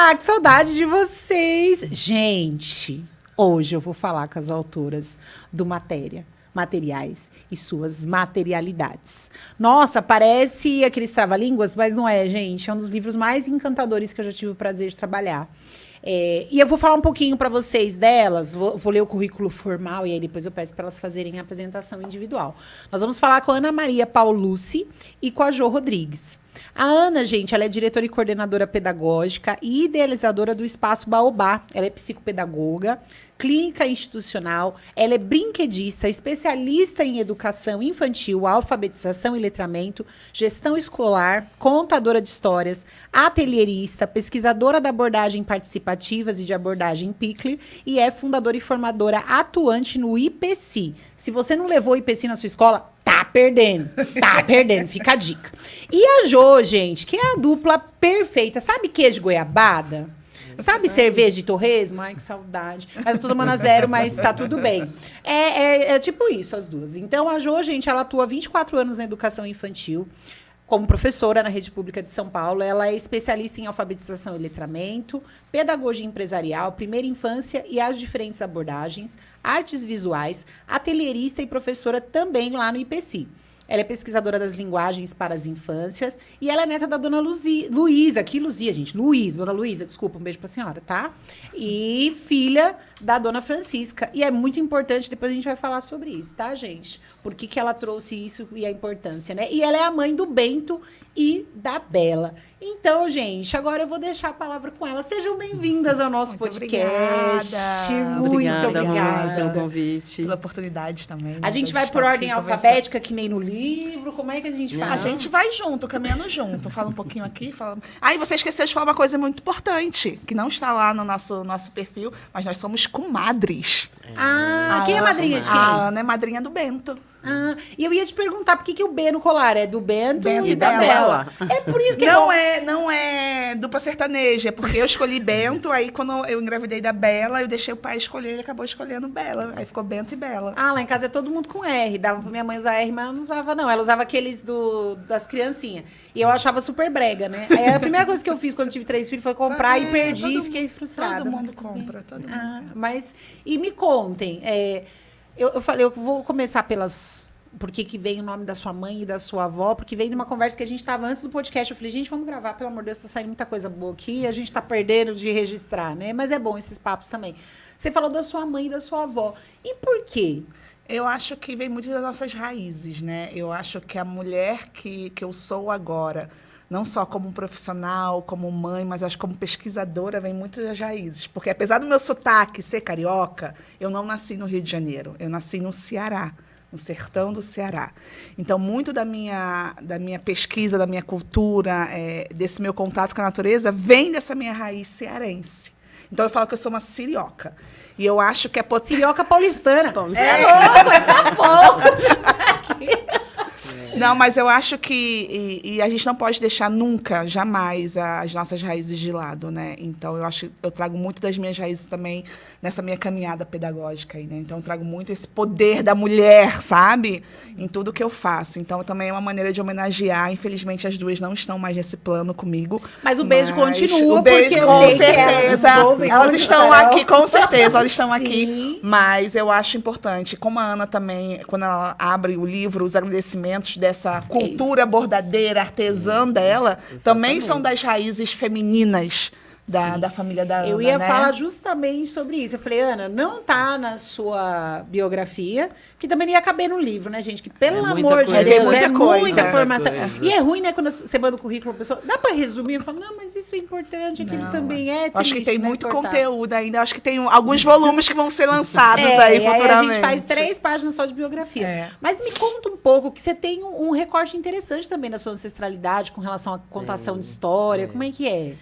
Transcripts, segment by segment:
Olá, que saudade de vocês! Gente, hoje eu vou falar com as autoras do Materiais e suas materialidades. Nossa, parece aqueles trava-línguas, mas não é, gente. É um dos livros mais encantadores que eu já tive o prazer de trabalhar. E eu vou falar um pouquinho para vocês delas, vou ler o currículo formal e aí depois eu peço para elas fazerem a apresentação individual. Nós vamos falar com a Ana Maria Paulucci e com a Jo Rodrigues. A Ana, gente, ela é diretora e coordenadora pedagógica e idealizadora do Espaço Baobá. Ela é psicopedagoga, clínica institucional, ela é brinquedista, especialista em educação infantil, alfabetização e letramento, gestão escolar, contadora de histórias, atelierista, pesquisadora da abordagem participativas e de abordagem Pickler e é fundadora e formadora atuante no IPC. Se você não levou o IPC na sua escola, tá perdendo, fica a dica. E a Jo, gente, que é a dupla perfeita, sabe queijo de goiabada? Sabe cerveja de torresmo? Ai, que saudade. Mas eu tô tomando a zero, mas tá tudo bem. É tipo isso, as duas. Então, a Jo, gente, ela atua há 24 anos na educação infantil, como professora na Rede Pública de São Paulo. Ela é especialista em alfabetização e letramento, pedagogia empresarial, primeira infância e as diferentes abordagens, artes visuais, atelierista e professora também lá no IPC. Ela é pesquisadora das linguagens para as infâncias e ela é neta da dona Luísa, que Luzia, gente, dona Luísa, desculpa, um beijo pra senhora, tá? E filha da dona Francisca. E é muito importante, depois a gente vai falar sobre isso, tá, gente? Por que ela trouxe isso e a importância, né? E ela é a mãe do Bento e da Bela. Então, gente, agora eu vou deixar a palavra com ela. Sejam bem-vindas ao nosso podcast. Muito obrigada pelo convite. Pela oportunidade também. A gente vai por ordem alfabética, que nem no livro? Como é que a gente faz? A gente vai junto, caminhando junto. Fala um pouquinho aqui. Aí você esqueceu de falar uma coisa muito importante, que não está lá no nosso perfil, mas nós somos comadres. Quem é madrinha de quem? A Ana é madrinha do Bento. E eu ia te perguntar por que o B no colar é do Bento e da dela. Bela. É por isso que não é dupla sertaneja, é porque eu escolhi Bento, aí quando eu engravidei da Bela, eu deixei o pai escolher, ele acabou escolhendo Bela. Aí ficou Bento e Bela. Lá em casa é todo mundo com R. Dava pra minha mãe usar R, mas eu não usava, não. Ela usava aqueles das criancinhas. E eu achava super brega, né? Aí a primeira coisa que eu fiz quando tive 3 filhos foi comprar e perdi e fiquei frustrada. Todo mundo compra, todo mundo. Mas, e me contem, eu falei, eu vou começar por que vem o nome da sua mãe e da sua avó, porque veio de uma conversa que a gente estava antes do podcast. Eu falei, gente, vamos gravar, pelo amor de Deus, tá saindo muita coisa boa aqui, a gente tá perdendo de registrar, né? Mas é bom esses papos também. Você falou da sua mãe e da sua avó. E por quê? Eu acho que vem muito das nossas raízes, né? Eu acho que a mulher que eu sou agora, não só como profissional, como mãe, mas acho que como pesquisadora, vem muito das raízes. Porque apesar do meu sotaque ser carioca, eu não nasci no Rio de Janeiro, eu nasci no Ceará, no sertão do Ceará. Então, muito da minha pesquisa, da minha cultura, desse meu contato com a natureza, vem dessa minha raiz cearense. Então, eu falo que eu sou uma cirioca. E eu acho que é... Cirioca paulistana. É louco, tá bom. Não, mas eu acho que e a gente não pode deixar nunca, jamais, as nossas raízes de lado, né? Então, eu trago muito das minhas raízes também nessa minha caminhada pedagógica aí, né? Então, eu trago muito esse poder da mulher, sabe? Em tudo que eu faço. Então, também é uma maneira de homenagear. Infelizmente, as duas não estão mais nesse plano comigo. Mas o beijo continua, o beijo, porque com certeza. Elas estão aqui, com certeza, elas estão Sim. aqui. Mas eu acho importante, como a Ana também, quando ela abre o livro, os agradecimentos dessa cultura bordadeira, artesã dela, também são das raízes femininas da família da Ana. Eu ia falar justamente sobre isso. Eu falei, Ana, não tá na sua biografia, que também não ia caber no livro, né, gente? Que pelo amor de Deus, muita coisa. Muita informação. E é ruim, né, quando você manda o currículo pra pessoa, dá pra resumir? Eu falo, não, mas isso é importante, aquilo também é triste, acho que tem muito cortar. conteúdo ainda. Acho que tem alguns volumes que vão ser lançados aí futuramente. Aí a gente faz 3 páginas só de biografia. Mas me conta um pouco, que você tem um recorte interessante também da sua ancestralidade com relação à contação de história. Como é que é?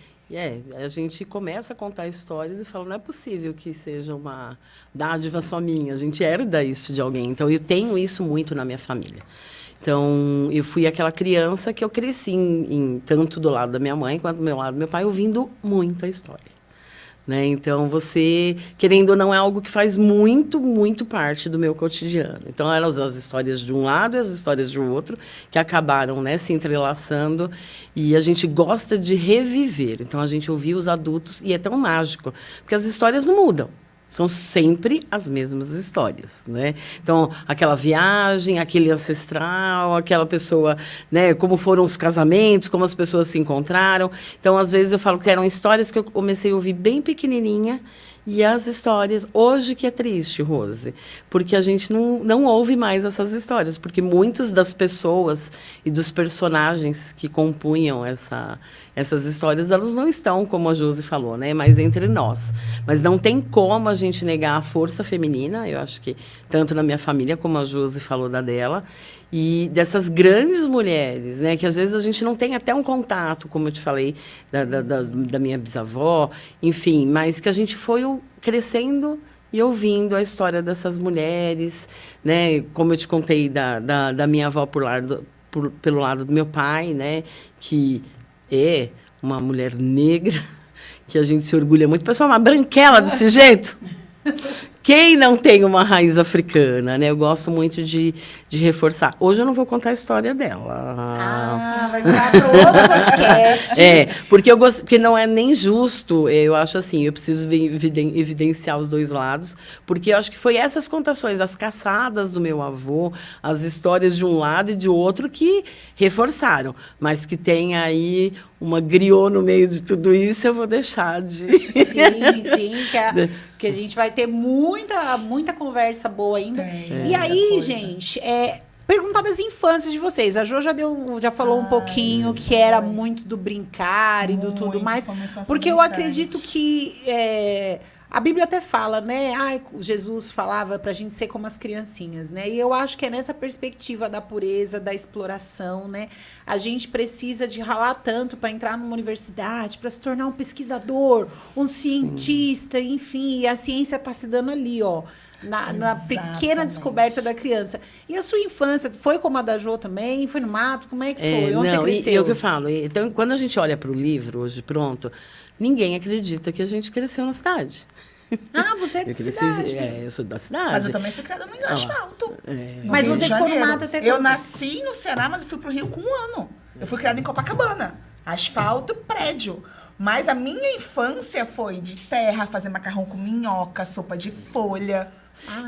A gente começa a contar histórias e fala, não é possível que seja uma dádiva só minha, a gente herda isso de alguém. Então, eu tenho isso muito na minha família. Então, eu fui aquela criança que eu cresci tanto do lado da minha mãe quanto do meu lado do meu pai, ouvindo muita história. né? Então, você, querendo ou não, é algo que faz muito, muito parte do meu cotidiano. Então, eram as histórias de um lado e as histórias do outro, que acabaram, né, se entrelaçando, e a gente gosta de reviver. Então, a gente ouvia os adultos, e é tão mágico, porque as histórias não mudam. São sempre as mesmas histórias, né? Então, aquela viagem, aquele ancestral, aquela pessoa, né? Como foram os casamentos, como as pessoas se encontraram. Então, às vezes, eu falo que eram histórias que eu comecei a ouvir bem pequenininha, e as histórias, hoje que é triste, Rose, porque a gente não ouve mais essas histórias, porque muitas das pessoas e dos personagens que compunham essas histórias, elas não estão, como a Josi falou, né, mais entre nós. Mas não tem como a gente negar a força feminina, eu acho que tanto na minha família, como a Josi falou da dela, e dessas grandes mulheres, né, que às vezes a gente não tem até um contato, como eu te falei, da minha bisavó, enfim, mas que a gente foi crescendo e ouvindo a história dessas mulheres, né, como eu te contei da minha avó pelo lado do meu pai, né, que é uma mulher negra, que a gente se orgulha muito. Pessoal, uma branquela desse jeito. Quem não tem uma raiz africana, né? Eu gosto muito de reforçar. Hoje eu não vou contar a história dela. Vai ficar para outro podcast. Porque não é nem justo. Eu acho assim, eu preciso evidenciar os dois lados, porque eu acho que foi essas contações, as caçadas do meu avô, as histórias de um lado e de outro que reforçaram, mas que tem aí uma griot no meio de tudo isso, eu vou deixar de... Sim, que a gente vai ter muita conversa boa ainda. E aí, gente, perguntar das infâncias de vocês. A Jo já falou um pouquinho que era muito do brincar e do tudo mais. Porque eu acredito que... a Bíblia até fala, né? Jesus falava para a gente ser como as criancinhas, né? E eu acho que é nessa perspectiva da pureza, da exploração, né? A gente precisa de ralar tanto para entrar numa universidade, para se tornar um pesquisador, um cientista, enfim. E a ciência está se dando ali, ó. Na pequena descoberta da criança. E a sua infância foi como a da Jo também? Foi no mato? Como é que foi? Onde você cresceu? E é o que eu falo. Então, quando a gente olha para o livro, hoje pronto, ninguém acredita que a gente cresceu na cidade. Você é de cidade. Eu sou da cidade. Mas eu também fui criada no asfalto. Mas você ficou no mato até quando? Eu nasci no Ceará, mas eu fui pro Rio com 1 ano. Eu fui criada em Copacabana. Asfalto, prédio. Mas a minha infância foi de terra, fazer macarrão com minhoca, sopa de folha.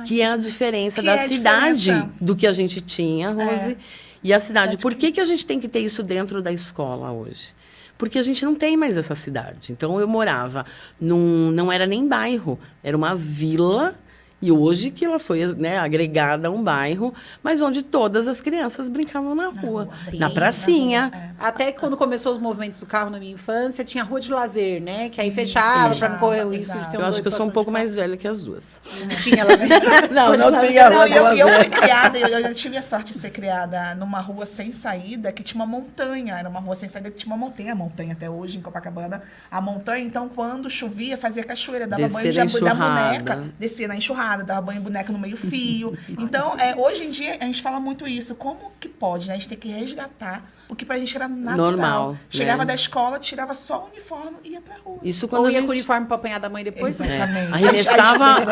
Que é a diferença da cidade do que a gente tinha, Rose, e a cidade. Por que a gente tem que ter isso dentro da escola hoje? Porque a gente não tem mais essa cidade. Então, eu morava não era nem bairro, era uma vila. E hoje que ela foi, né, agregada a um bairro, mas onde todas as crianças brincavam na rua, na pracinha. Até quando começou os movimentos do carro na minha infância, tinha rua de lazer, né? Que aí fechava para não correr o risco de ter Eu acho que eu sou um pouco mais velha que as duas. Tinha elas. Não tinha rua de lazer. Eu fui criada, eu tive a sorte de ser criada numa rua sem saída, que tinha uma montanha. Era uma rua sem saída que tinha uma montanha. A montanha até hoje, em Copacabana. A montanha, então, quando chovia, fazia cachoeira. Dava banho da boneca. Descia na enxurrada. Dava banho em boneca no meio fio. Então, hoje em dia, a gente fala muito isso. Como que pode, né? A gente tem que resgatar o que pra gente era natural. Normal. Chegava né? da escola, tirava só o uniforme e ia pra rua. Isso quando Ou ia com o uniforme pra apanhar da mãe depois. Exatamente.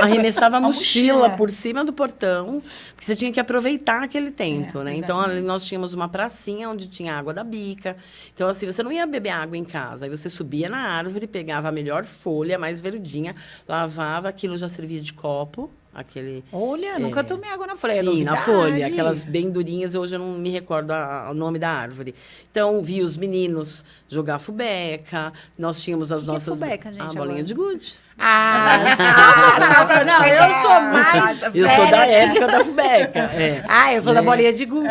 Arremessava a mochila por cima do portão, porque você tinha que aproveitar aquele tempo, né? Então, ali nós tínhamos uma pracinha onde tinha água da bica. Então, assim, você não ia beber água em casa. Aí você subia na árvore, pegava a melhor folha, mais verdinha, lavava, aquilo já servia de copo. Olha, nunca tomei água na folha. Sim, na folha, aquelas bem durinhas, hoje eu não me recordo o nome da árvore. Então, vi os meninos jogar fubeca, nós tínhamos as nossas... fubeca, gente, a bolinha de gude. Não, eu sou mais eu sou da época da fubeca. Eu sou da bolinha de gude.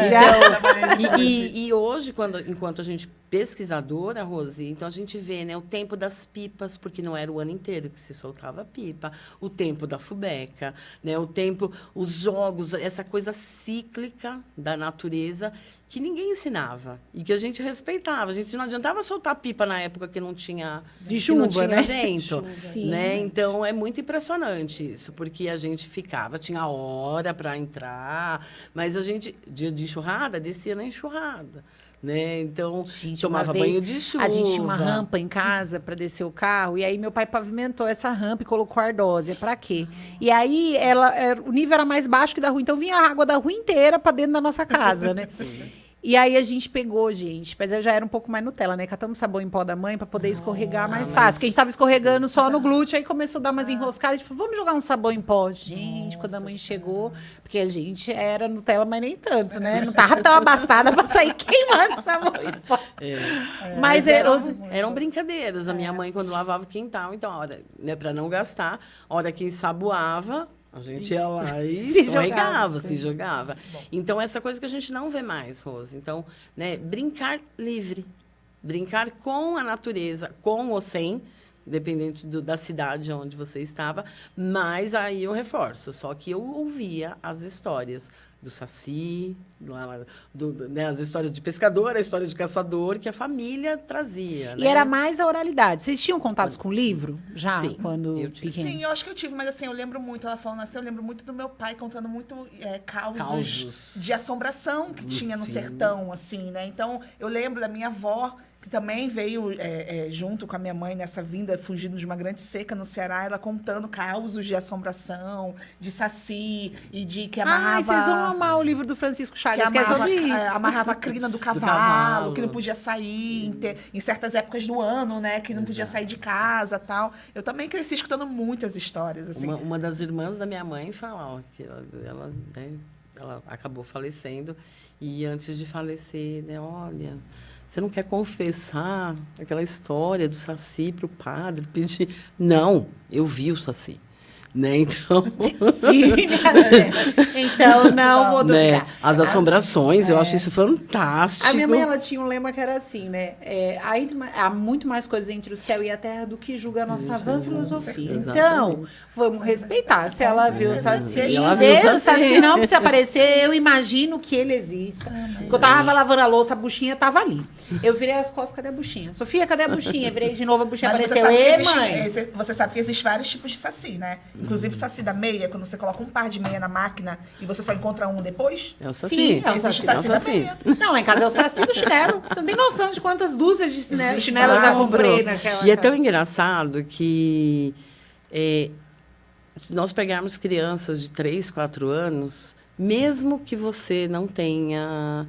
E hoje, enquanto a gente pesquisadora, Rose, então a gente vê, né, o tempo das pipas, porque não era o ano inteiro que se soltava pipa, o tempo da fubeca, né? O tempo, os jogos, essa coisa cíclica da natureza que ninguém ensinava e que a gente respeitava. A gente não adiantava soltar pipa na época que não tinha chuva, não tinha né? vento, Sim. né? Então é muito impressionante isso, porque a gente ficava, tinha hora para entrar, mas a gente dia de enxurrada descia na enxurrada, né? Então Gente, tomava uma vez, banho de chuva. A gente tinha uma rampa em casa para descer o carro, e aí meu pai pavimentou essa rampa e colocou ardósia. Para quê? E aí o nível era mais baixo que da rua, então vinha a água da rua inteira para dentro da nossa casa, né? E aí a gente pegou, gente, mas eu já era um pouco mais Nutella, né? Catamos sabão em pó da mãe para poder escorregar mais fácil. Porque a gente tava escorregando só no glúteo, aí começou a dar umas enroscadas. Tipo, vamos jogar um sabão em pó. Gente, quando a mãe chegou, porque a gente era Nutella, mas nem tanto, né? Não tava tão abastada para sair queimando sabão em pó. Mas eram brincadeiras. A minha mãe, quando lavava o quintal, então, a hora, né, para não gastar, a hora que ensaboava, a gente ia lá e se jogava. Então, essa coisa que a gente não vê mais, Rose. Então, né, brincar livre. Brincar com a natureza, com ou sem, dependente da cidade onde você estava. Mas aí eu reforço, só que eu ouvia as histórias do Saci, né, as histórias de pescador, a história de caçador, que a família trazia. E né? era mais a oralidade. Vocês tinham contatos com o livro? Já? Sim, Quando eu tive. pequeno? Sim, eu acho que eu tive, mas assim, eu lembro muito, ela falando assim, eu lembro muito do meu pai contando muito causos de assombração que tinha no sertão, assim, né? Então, eu lembro da minha avó, que também veio junto com a minha mãe nessa vinda, fugindo de uma grande seca no Ceará, ela contando causos de assombração, de saci, e de que amarrava... vocês vão amar o livro do Francisco Chagas, que é amarrava, sobre isso. amarrava a crina do cavalo, que não podia sair em certas épocas do ano, né? Que não podia sair de casa, tal. Eu também cresci escutando muitas histórias, assim. Uma das irmãs da minha mãe fala, ó, que ela acabou falecendo e antes de falecer, né, olha, você não quer confessar aquela história do Saci para o padre? Pedir? Não, eu vi o Saci. Né? Então, então não vou duvidar. Né? As assombrações, eu acho isso fantástico. A minha mãe, ela tinha um lema que era assim, né? Há muito mais coisas entre o céu e a terra do que julga a nossa vã filosofia. Então, vamos respeitar. Se ela viu o Saci, o Saci não precisa aparecer, eu imagino que ele exista. Porque eu tava lavando a louça, a buchinha tava ali. Eu virei as costas, cadê a buchinha? Sofia, cadê a buchinha? Virei de novo, a buchinha apareceu. Mãe! Você sabe que existem vários tipos de Saci, né? Inclusive, Saci da meia, quando você coloca um par de meia na máquina e você só encontra um depois. É o Saci. Sim, é o Existe Saci. o Saci da meia. Não, lá em casa é o Saci do chinelo. Você não tem noção de quantas dúzias de chinelo eu já comprei naquela. E é tão engraçado que se nós pegarmos crianças de 3, 4 anos, mesmo que você não tenha...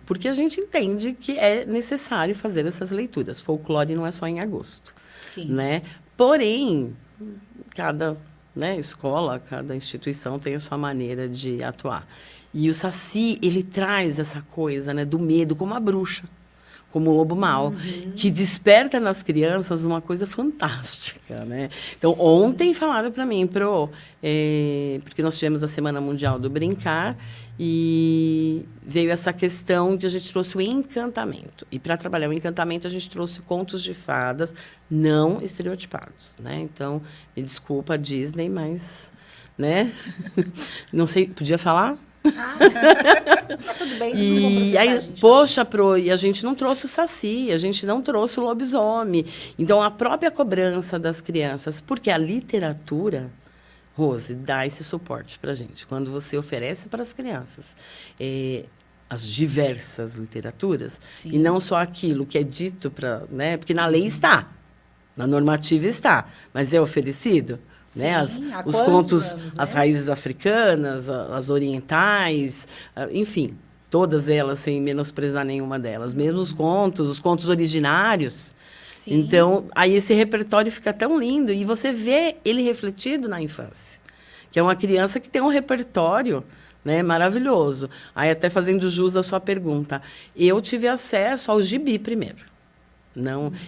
porque a gente entende que é necessário fazer essas leituras. Folclore não é só em agosto. Sim. Né? Porém, cada escola, cada instituição tem a sua maneira de atuar. E o Saci, ele traz essa coisa, né, do medo, como a bruxa, como o lobo mau, que desperta nas crianças uma coisa fantástica, né? Então, ontem falaram para mim, porque nós tivemos a Semana Mundial do Brincar e veio essa questão de a gente trouxe o encantamento. E para trabalhar o encantamento, a gente trouxe contos de fadas não estereotipados, né? Então, me desculpa, Disney, mas, né? Não sei, podia falar? Tá tudo bem, e aí, poxa, e a gente não trouxe o Saci, a gente não trouxe o lobisomem. Então, a própria cobrança das crianças, porque a literatura, Rose, dá esse suporte para a gente. Quando você oferece para as crianças as diversas literaturas, e não só aquilo que é dito, né? Porque na lei está, na normativa está, mas é oferecido. Sim, né? Os contos, anos, né? As raízes africanas, as orientais, enfim, todas elas, sem menosprezar nenhuma delas. Mesmo os contos originários. Sim. Então, aí esse repertório fica tão lindo e você vê ele refletido na infância. Que é uma criança que tem um repertório, né, maravilhoso. Aí, até fazendo jus à sua pergunta, eu tive acesso ao gibi primeiro.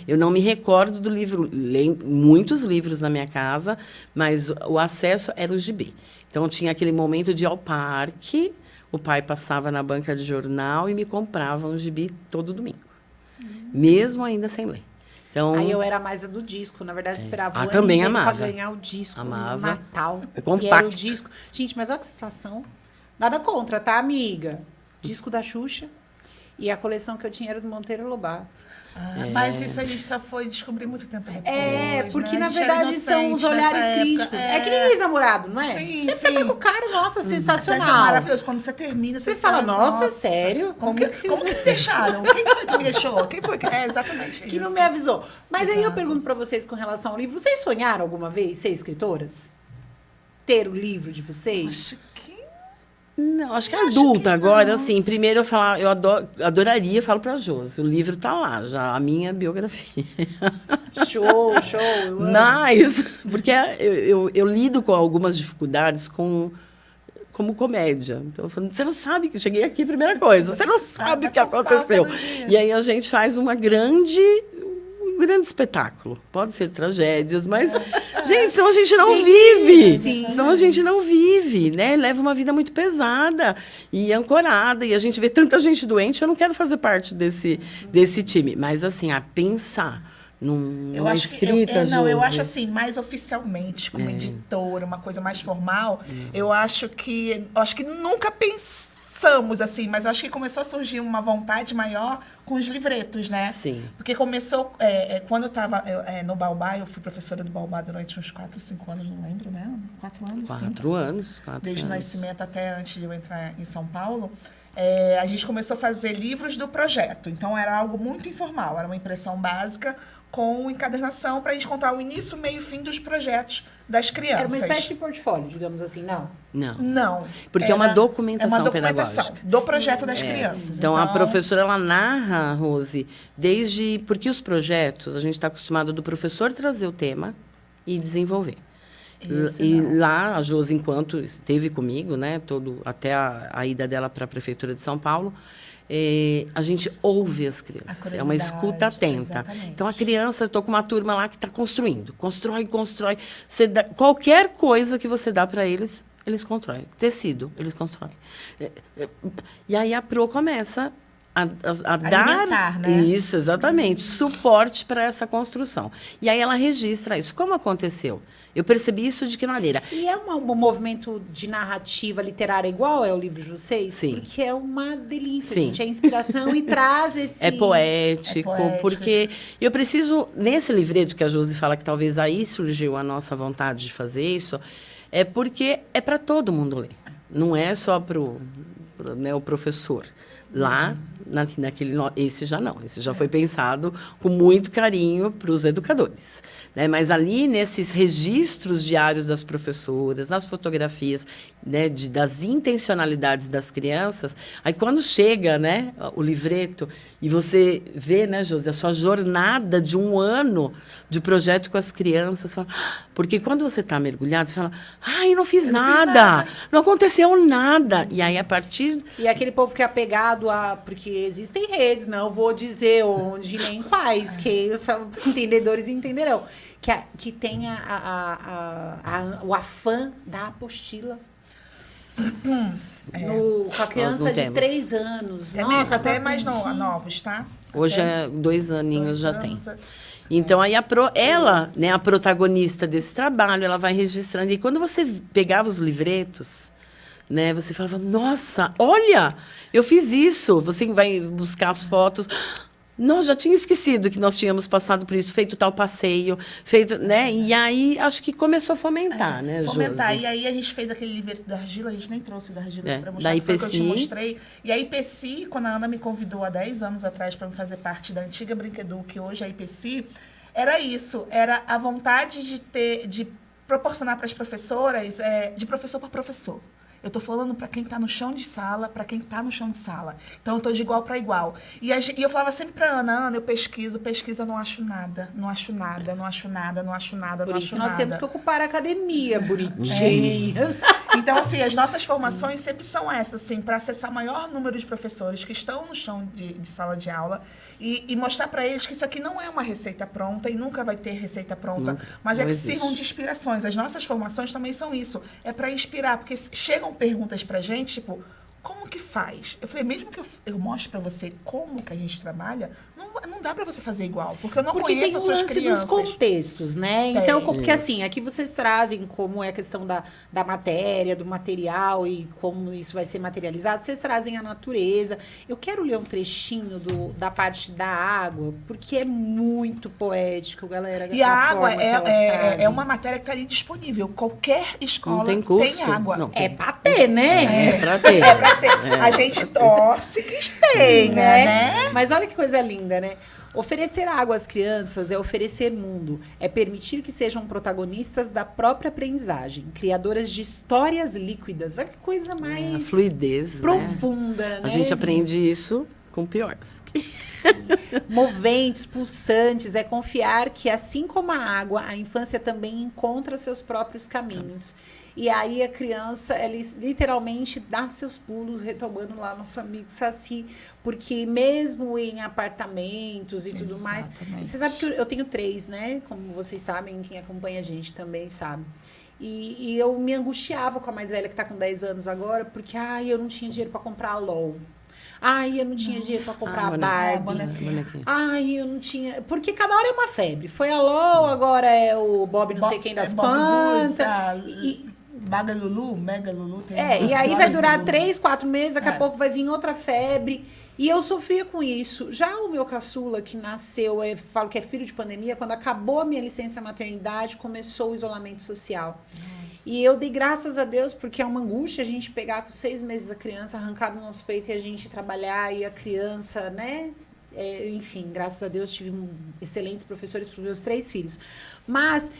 Eu não me recordo do livro, leio muitos livros na minha casa, mas o acesso era o gibi. Então, tinha aquele momento de ir ao parque, o pai passava na banca de jornal e me comprava um gibi todo domingo, mesmo ainda sem ler. Então, Aí eu era mais a do disco. Na verdade, esperava o ano também inteiro amava. pra ganhar o disco Amava. no Natal. É E era o compacto. disco. Gente, mas olha que situação. Nada contra, tá, amiga? Disco da Xuxa. E a coleção que eu tinha era do Monteiro Lobato. Mas isso a gente só foi descobrir muito tempo depois. Porque né? na A gente era verdade são os inocente olhares nessa época. críticos. É que nem ex-namorado, não é? Sim, Você tá sim. com o cara, nossa, Isso é sensacional. maravilhoso. Quando você termina, Você fala, nossa, sério? Como que me deixaram? Quem foi que me deixou? Quem foi que... É exatamente isso. Que não me avisou. Mas aí eu Exato. pergunto pra vocês com relação ao livro. Vocês sonharam alguma vez ser escritoras? Ter o livro de vocês? Acho que... Não, acho que é Acho adulta que agora, não. assim. Primeiro eu adoraria, falo pra Josi, o livro tá lá, já, a minha biografia. Show, show. Eu amo. Mas, porque eu lido com algumas dificuldades como comédia. Então, você não sabe que eu cheguei aqui, primeira coisa, você não sabe o que aconteceu. E aí a gente faz um grande espetáculo. Pode ser tragédias, mas, gente, senão a gente não vive. sim. Senão a gente não vive, né? Leva uma vida muito pesada e ancorada. E a gente vê tanta gente doente, eu não quero fazer parte desse time. Mas, assim, a pensar Eu numa acho que escrita, eu Josi. acho assim, mais oficialmente, como editora, uma coisa mais formal, eu acho que nunca pensamos assim, mas eu acho que começou a surgir uma vontade maior com os livretos, né? Sim. Porque começou, quando eu estava no Baobá, eu fui professora do Baobá durante uns 4 ou 5 anos, não lembro, né? 4 anos, 5. 4 anos. Desde o nascimento até antes de eu entrar em São Paulo. A gente começou a fazer livros do projeto. Então, era algo muito informal. Era uma impressão básica com encadernação para a gente contar o início, meio e fim dos projetos das crianças. Era uma espécie de portfólio, digamos assim, não? Não. Não. Porque é uma documentação pedagógica do projeto das crianças. Então, a professora, ela narra, Rose, porque os projetos, a gente está acostumado do professor trazer o tema e desenvolver. Lá, a Josi, enquanto esteve comigo, né, até a ida dela para a Prefeitura de São Paulo, a gente ouve as crianças. É uma escuta atenta. Exatamente. Então, a criança, eu estou com uma turma lá que está construindo. Constrói. Qualquer coisa que você dá para eles constroem. Tecido, eles constroem. E aí a Pro começa a dar, né? Isso, exatamente, suporte para essa construção. E aí ela registra isso. Como aconteceu? Eu percebi isso de que maneira? E é um movimento de narrativa literária igual é o livro de vocês? Sim. Porque é uma delícia, Sim. gente. É inspiração e traz esse... É poético, porque eu preciso, nesse livreto que a Josi fala que talvez aí surgiu a nossa vontade de fazer isso, é porque é para todo mundo ler. Não é só para o professor. Lá, esse já não. Esse já foi pensado com muito carinho para os educadores. Né? Mas ali, nesses registros diários das professoras, nas fotografias, né, das intencionalidades das crianças, aí quando chega, né, o livreto e você vê, né, Josi, a sua jornada de 1 ano de projeto com as crianças, porque quando você está mergulhado, você fala, eu não fiz nada, não aconteceu nada. E aí, a partir... E aquele povo que é apegado porque existem redes, não vou dizer onde nem quais, que os entendedores entenderão. Que tem o afã da apostila. Com a criança de 3 anos. Nossa, até mais novos, tá? Hoje, 2 aninhos já tem. Então, aí ela, né, a protagonista desse trabalho, ela vai registrando. E quando você pegava os livretos, né, você falava, nossa, olha, eu fiz isso. Você vai buscar as fotos. Nós já tinha esquecido que nós tínhamos passado por isso, feito tal passeio, né? E aí, acho que começou a fomentar, né, Josi? Fomentar. E aí, a gente fez aquele livreto da Argila, a gente nem trouxe o da Argila para mostrar, da foi o que eu te IPC. mostrei. E a IPC, quando a Ana me convidou há 10 anos atrás para fazer parte da antiga Brinquedu, que hoje é a IPC, era isso, era a vontade de proporcionar para as professoras, de professor para professor. Eu estou falando para quem está no chão de sala, para quem está no chão de sala. Então, eu estou de igual para igual. E eu falava sempre para Ana, eu pesquiso, eu não acho nada, não acho nada, não acho nada, não acho nada, Por não isso acho que nós nada. temos que ocupar a academia, bonitinhas. Então, assim, as nossas formações sempre são essas, assim, para acessar o maior número de professores que estão no chão de sala de aula e mostrar para eles que isso aqui não é uma receita pronta e nunca vai ter receita pronta, mas é que sirvam de inspirações. As nossas formações também são isso, é para inspirar, porque chegam perguntas pra gente, tipo, como que faz? Eu falei, mesmo que eu mostre para você como que a gente trabalha, não dá para você fazer igual, porque eu não Porque conheço tem as o suas lance crianças. dos contextos, né? Tem. Então, porque assim, aqui vocês trazem como é a questão da matéria, do material e como isso vai ser materializado, vocês trazem a natureza. Eu quero ler um trechinho da parte da água, porque é muito poético, galera. E a água forma que elas é trazem. uma matéria que está ali disponível. Qualquer escola Não tem custo. tem água. Não, É pra ter, né? É pra ter. É pra ter. A gente torce que tenha, né? Mas olha que coisa linda, né? Oferecer água às crianças é oferecer mundo, é permitir que sejam protagonistas da própria aprendizagem, criadoras de histórias líquidas. Olha que coisa mais A fluidez, né? profunda, né? A gente aprende isso com piores. Moventes, pulsantes, é confiar que, assim como a água, a infância também encontra seus próprios caminhos. E aí a criança, ela literalmente dá seus pulos, retomando lá nosso amigo Saci, porque mesmo em apartamentos e tudo mais... Exatamente. Você sabe que eu tenho 3, né? Como vocês sabem, quem acompanha a gente também sabe. E eu me angustiava com a mais velha, que está com 10 anos agora, porque eu não tinha dinheiro para comprar a LOL. Eu não tinha dinheiro para comprar a Barbie. Eu não tinha... Porque cada hora é uma febre. Foi a LOL, agora é o Bob não sei quem das quantas. Baga Lulu, Mega Lulu. E aí vai durar 3, 4 meses, daqui a pouco vai vir outra febre. E eu sofria com isso. Já o meu caçula, que nasceu, eu falo que é filho de pandemia, quando acabou a minha licença maternidade, começou o isolamento social. E eu dei graças a Deus, porque é uma angústia a gente pegar com 6 meses a criança arrancada no nosso peito e a gente trabalhar e a criança, né? Enfim, graças a Deus tive excelentes professores para os meus 3 filhos. Mas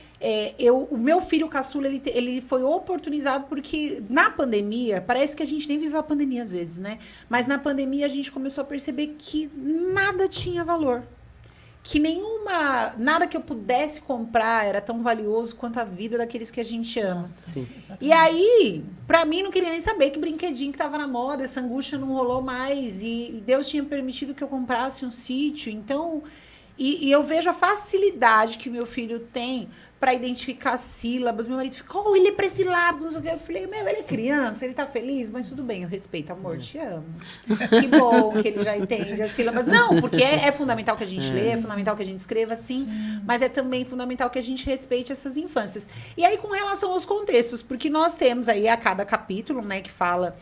o meu filho caçula, ele foi oportunizado porque na pandemia, parece que a gente nem viveu a pandemia às vezes, né? Mas na pandemia a gente começou a perceber que nada tinha valor. Que nada que eu pudesse comprar era tão valioso quanto a vida daqueles que a gente ama. Sim. E aí, pra mim, não queria nem saber que brinquedinho que tava na moda, essa angústia não rolou mais. E Deus tinha permitido que eu comprasse um sítio. Então, e eu vejo a facilidade que o meu filho tem para identificar sílabas. Meu marido fica, ele é pra esse lado, não sei o que. Eu falei, ele é criança, ele tá feliz, mas tudo bem, eu respeito, amor, te amo. Que bom que ele já entende as sílabas. Não, porque é fundamental que a gente lê, é fundamental que a gente escreva, sim, mas é também fundamental que a gente respeite essas infâncias. E aí, com relação aos contextos, porque nós temos aí a cada capítulo, né, que fala...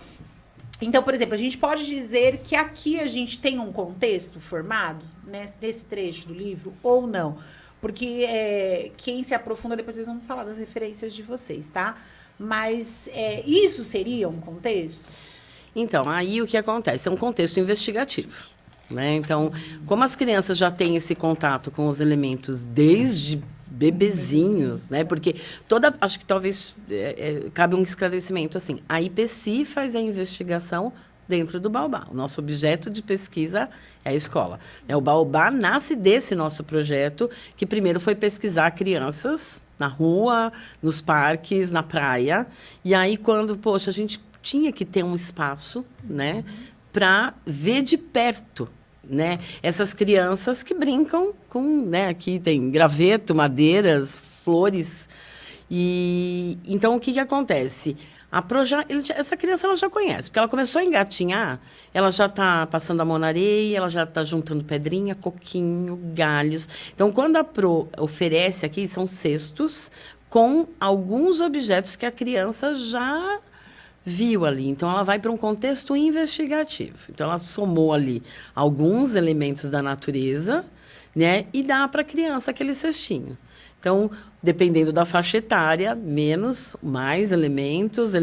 Então, por exemplo, a gente pode dizer que aqui a gente tem um contexto formado, né, nesse trecho do livro, ou não? Porque quem se aprofunda, depois vocês vão falar das referências de vocês, tá? Mas isso seria um contexto? Então, aí o que acontece? É um contexto investigativo, né? Então, como as crianças já têm esse contato com os elementos desde bebezinhos, né? Porque acho que talvez cabe um esclarecimento assim. A IPSI faz a investigação dentro do Baobá. O nosso objeto de pesquisa é a escola. O Baobá nasce desse nosso projeto, que primeiro foi pesquisar crianças na rua, nos parques, na praia. E aí, quando, a gente tinha que ter um espaço, né, para ver de perto, né, essas crianças que brincam com, né, aqui tem graveto, madeiras, flores. E então, o que acontece? Essa criança ela já conhece, porque ela começou a engatinhar, ela já está passando a mão na areia, ela já está juntando pedrinha, coquinho, galhos. Então, quando a Pro oferece aqui, são cestos com alguns objetos que a criança já viu ali. Então, ela vai para um contexto investigativo. Então, ela somou ali alguns elementos da natureza, né, e dá para a criança aquele cestinho. Então, dependendo da faixa etária, mais elementos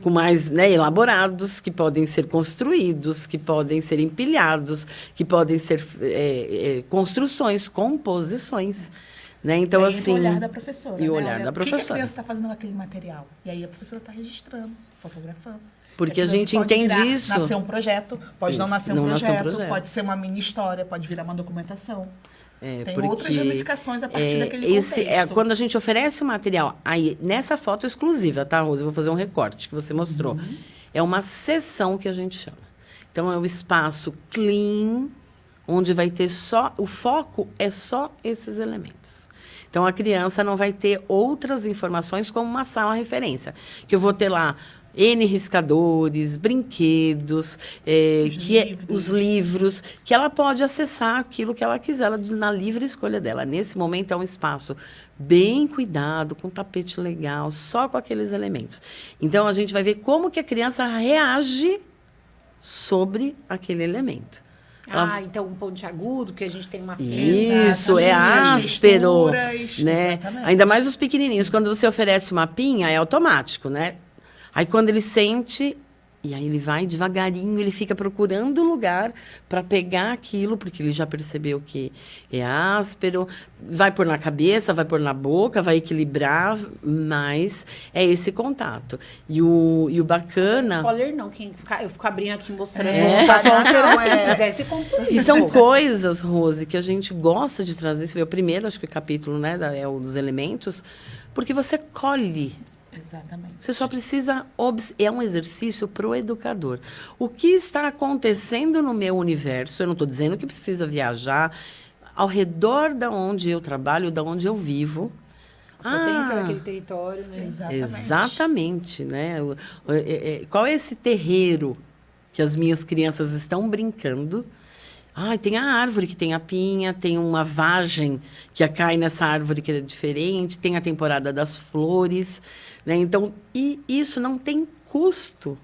com mais, né, elaborados, que podem ser construídos, que podem ser empilhados, que podem ser construções, composições. Né? Então, assim, o olhar da professora. E o olhar da professora. O que a criança está fazendo com aquele material? E aí a professora está registrando, fotografando. Porque a gente entende isso. Pode nascer um projeto, pode não nascer um nascer projeto, pode ser uma mini história, pode virar uma documentação. Tem porque outras ramificações a partir daquele contexto. Quando a gente oferece o material, aí, nessa foto exclusiva, tá, Rosa? Eu vou fazer um recorte que você mostrou. É uma sessão que a gente chama. Então, é um espaço clean, onde vai ter o foco é só esses elementos. Então, a criança não vai ter outras informações como uma sala referência. Que eu vou ter lá N riscadores, brinquedos, os livros, que ela pode acessar aquilo que ela quiser, na livre escolha dela. Nesse momento é um espaço bem cuidado, com tapete legal, só com aqueles elementos. Então, a gente vai ver como que a criança reage sobre aquele elemento. Então um pontiagudo, que a gente tem uma Isso, é áspero, né? Ainda mais os pequenininhos. Quando você oferece uma pinha, é automático, né? Aí, quando ele sente, e aí ele vai devagarinho, ele fica procurando o lugar para pegar aquilo, porque ele já percebeu que é áspero, vai pôr na cabeça, vai pôr na boca, vai equilibrar, mas é esse contato. E o bacana... Spoiler não, eu fico abrindo aqui mostrando. Só uns pedacinhos, se quiser, se compra. E são coisas, Rose, que a gente gosta de trazer. Você vê o primeiro, acho que o capítulo, né, é o dos elementos, porque você colhe. Exatamente. Você só precisa... É um exercício para o educador. O que está acontecendo no meu universo? Eu não estou dizendo que precisa viajar. Ao redor da onde eu trabalho, da onde eu vivo. A potência daquele território, né? Exatamente. Né? Qual é esse terreiro que as minhas crianças estão brincando? Tem a árvore que tem a pinha, tem uma vagem que cai nessa árvore que é diferente, tem a temporada das flores, né? Então, e isso não tem custo,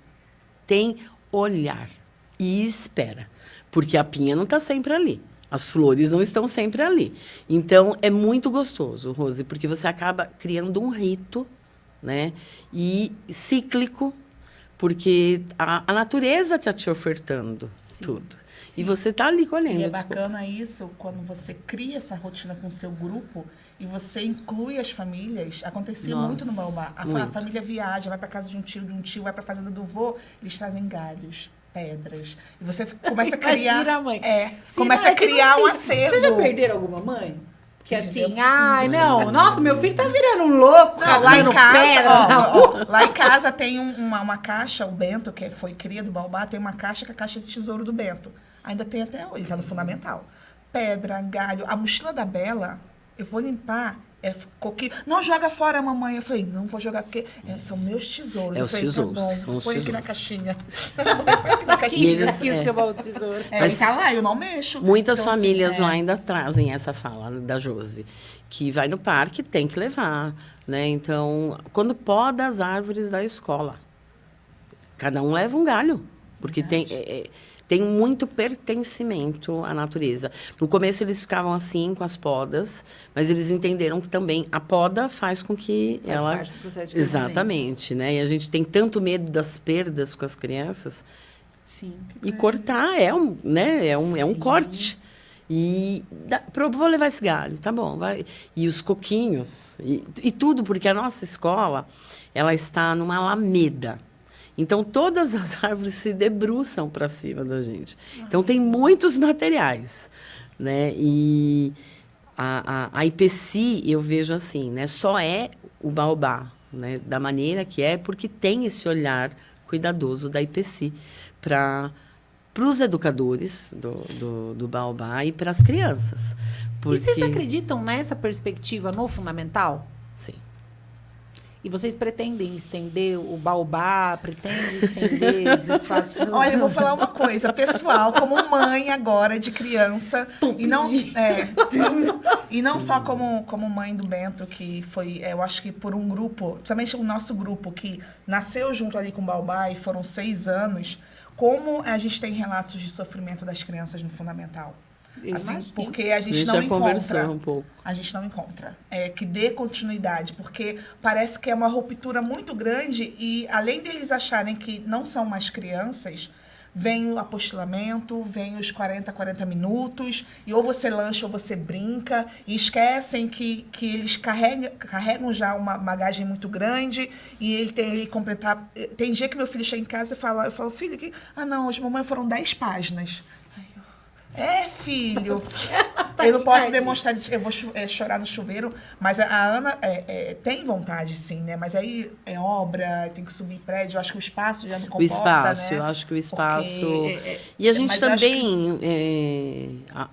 tem olhar e espera, porque a pinha não está sempre ali, as flores não estão sempre ali. Então, é muito gostoso, Rose, porque você acaba criando um rito, né? E cíclico, porque a natureza está te ofertando tudo. E você está ali colhendo. E é bacana isso, quando você cria essa rotina com o seu grupo e você inclui as famílias. Acontecia muito no Baobá. A família viaja, vai para casa de um tio, vai para a fazenda do vô, eles trazem galhos, pedras. E você começa a criar... Imagina, mãe. Começa a criar um acervo. Vocês já perderam alguma mãe? Que assim, não, nossa, meu filho tá virando um louco, lá em casa, lá em casa tem uma caixa, o Bento, que foi cria do Baobá, tem uma caixa que é a caixa de tesouro do Bento. Ainda tem até hoje, está no fundamental. Pedra, galho, a mochila da Bela, eu vou limpar, coquinho. Não joga fora, mamãe. Eu falei, não vou jogar, porque são meus tesouros. Os tesouros. Tá bom, põe aqui na caixinha. Põe aqui na caixinha. Aqui o seu baú de tesouro. Mas tá lá, eu não mexo. Muitas famílias lá ainda trazem essa fala da Josi, que vai no parque, tem que levar, né? Então, quando poda as árvores da escola, cada um leva um galho, porque tem muito pertencimento à natureza. No começo, eles ficavam assim, com as podas, mas eles entenderam que também a poda faz com que faz ela... parte do processo de crescimento. Exatamente, né? E a gente tem tanto medo das perdas com as crianças. Sim. E cortar é um corte. E vou levar esse galho, tá bom. Vai. E os coquinhos, e tudo, porque a nossa escola ela está numa alameda. Então, todas as árvores se debruçam para cima da gente. Então, tem muitos materiais, né? E a IPC, eu vejo assim, né? Só é o Baobá, né? Da maneira que é, porque tem esse olhar cuidadoso da IPC para os educadores do Baobá e para as crianças. Porque... E vocês acreditam nessa perspectiva no fundamental? Sim. E vocês pretendem estender o Baobá, pretendem estender os espaços... Olha, eu vou falar uma coisa, pessoal, como mãe agora de criança, e não só como mãe do Bento, que foi, eu acho que por um grupo, principalmente o nosso grupo, que nasceu junto ali com o Baobá e foram 6 anos, como a gente tem relatos de sofrimento das crianças no fundamental. Assim, porque a gente não encontra. A gente não encontra. Que dê continuidade, porque parece que é uma ruptura muito grande e, além deles acharem que não são mais crianças, vem o apostilamento, vem os 40 minutos, e ou você lancha ou você brinca, e esquecem que eles carregam já uma bagagem muito grande, e ele tem que completar... Tem dia que meu filho chega em casa e fala, eu falo, filho, não, hoje mamãe foram 10 páginas. Filho, eu não posso demonstrar isso, eu vou chorar no chuveiro, mas a Ana tem vontade, sim, né? Mas aí é obra, tem que subir prédio, eu acho que o espaço já não comporta, o espaço, né? Eu acho que o espaço... E a gente também,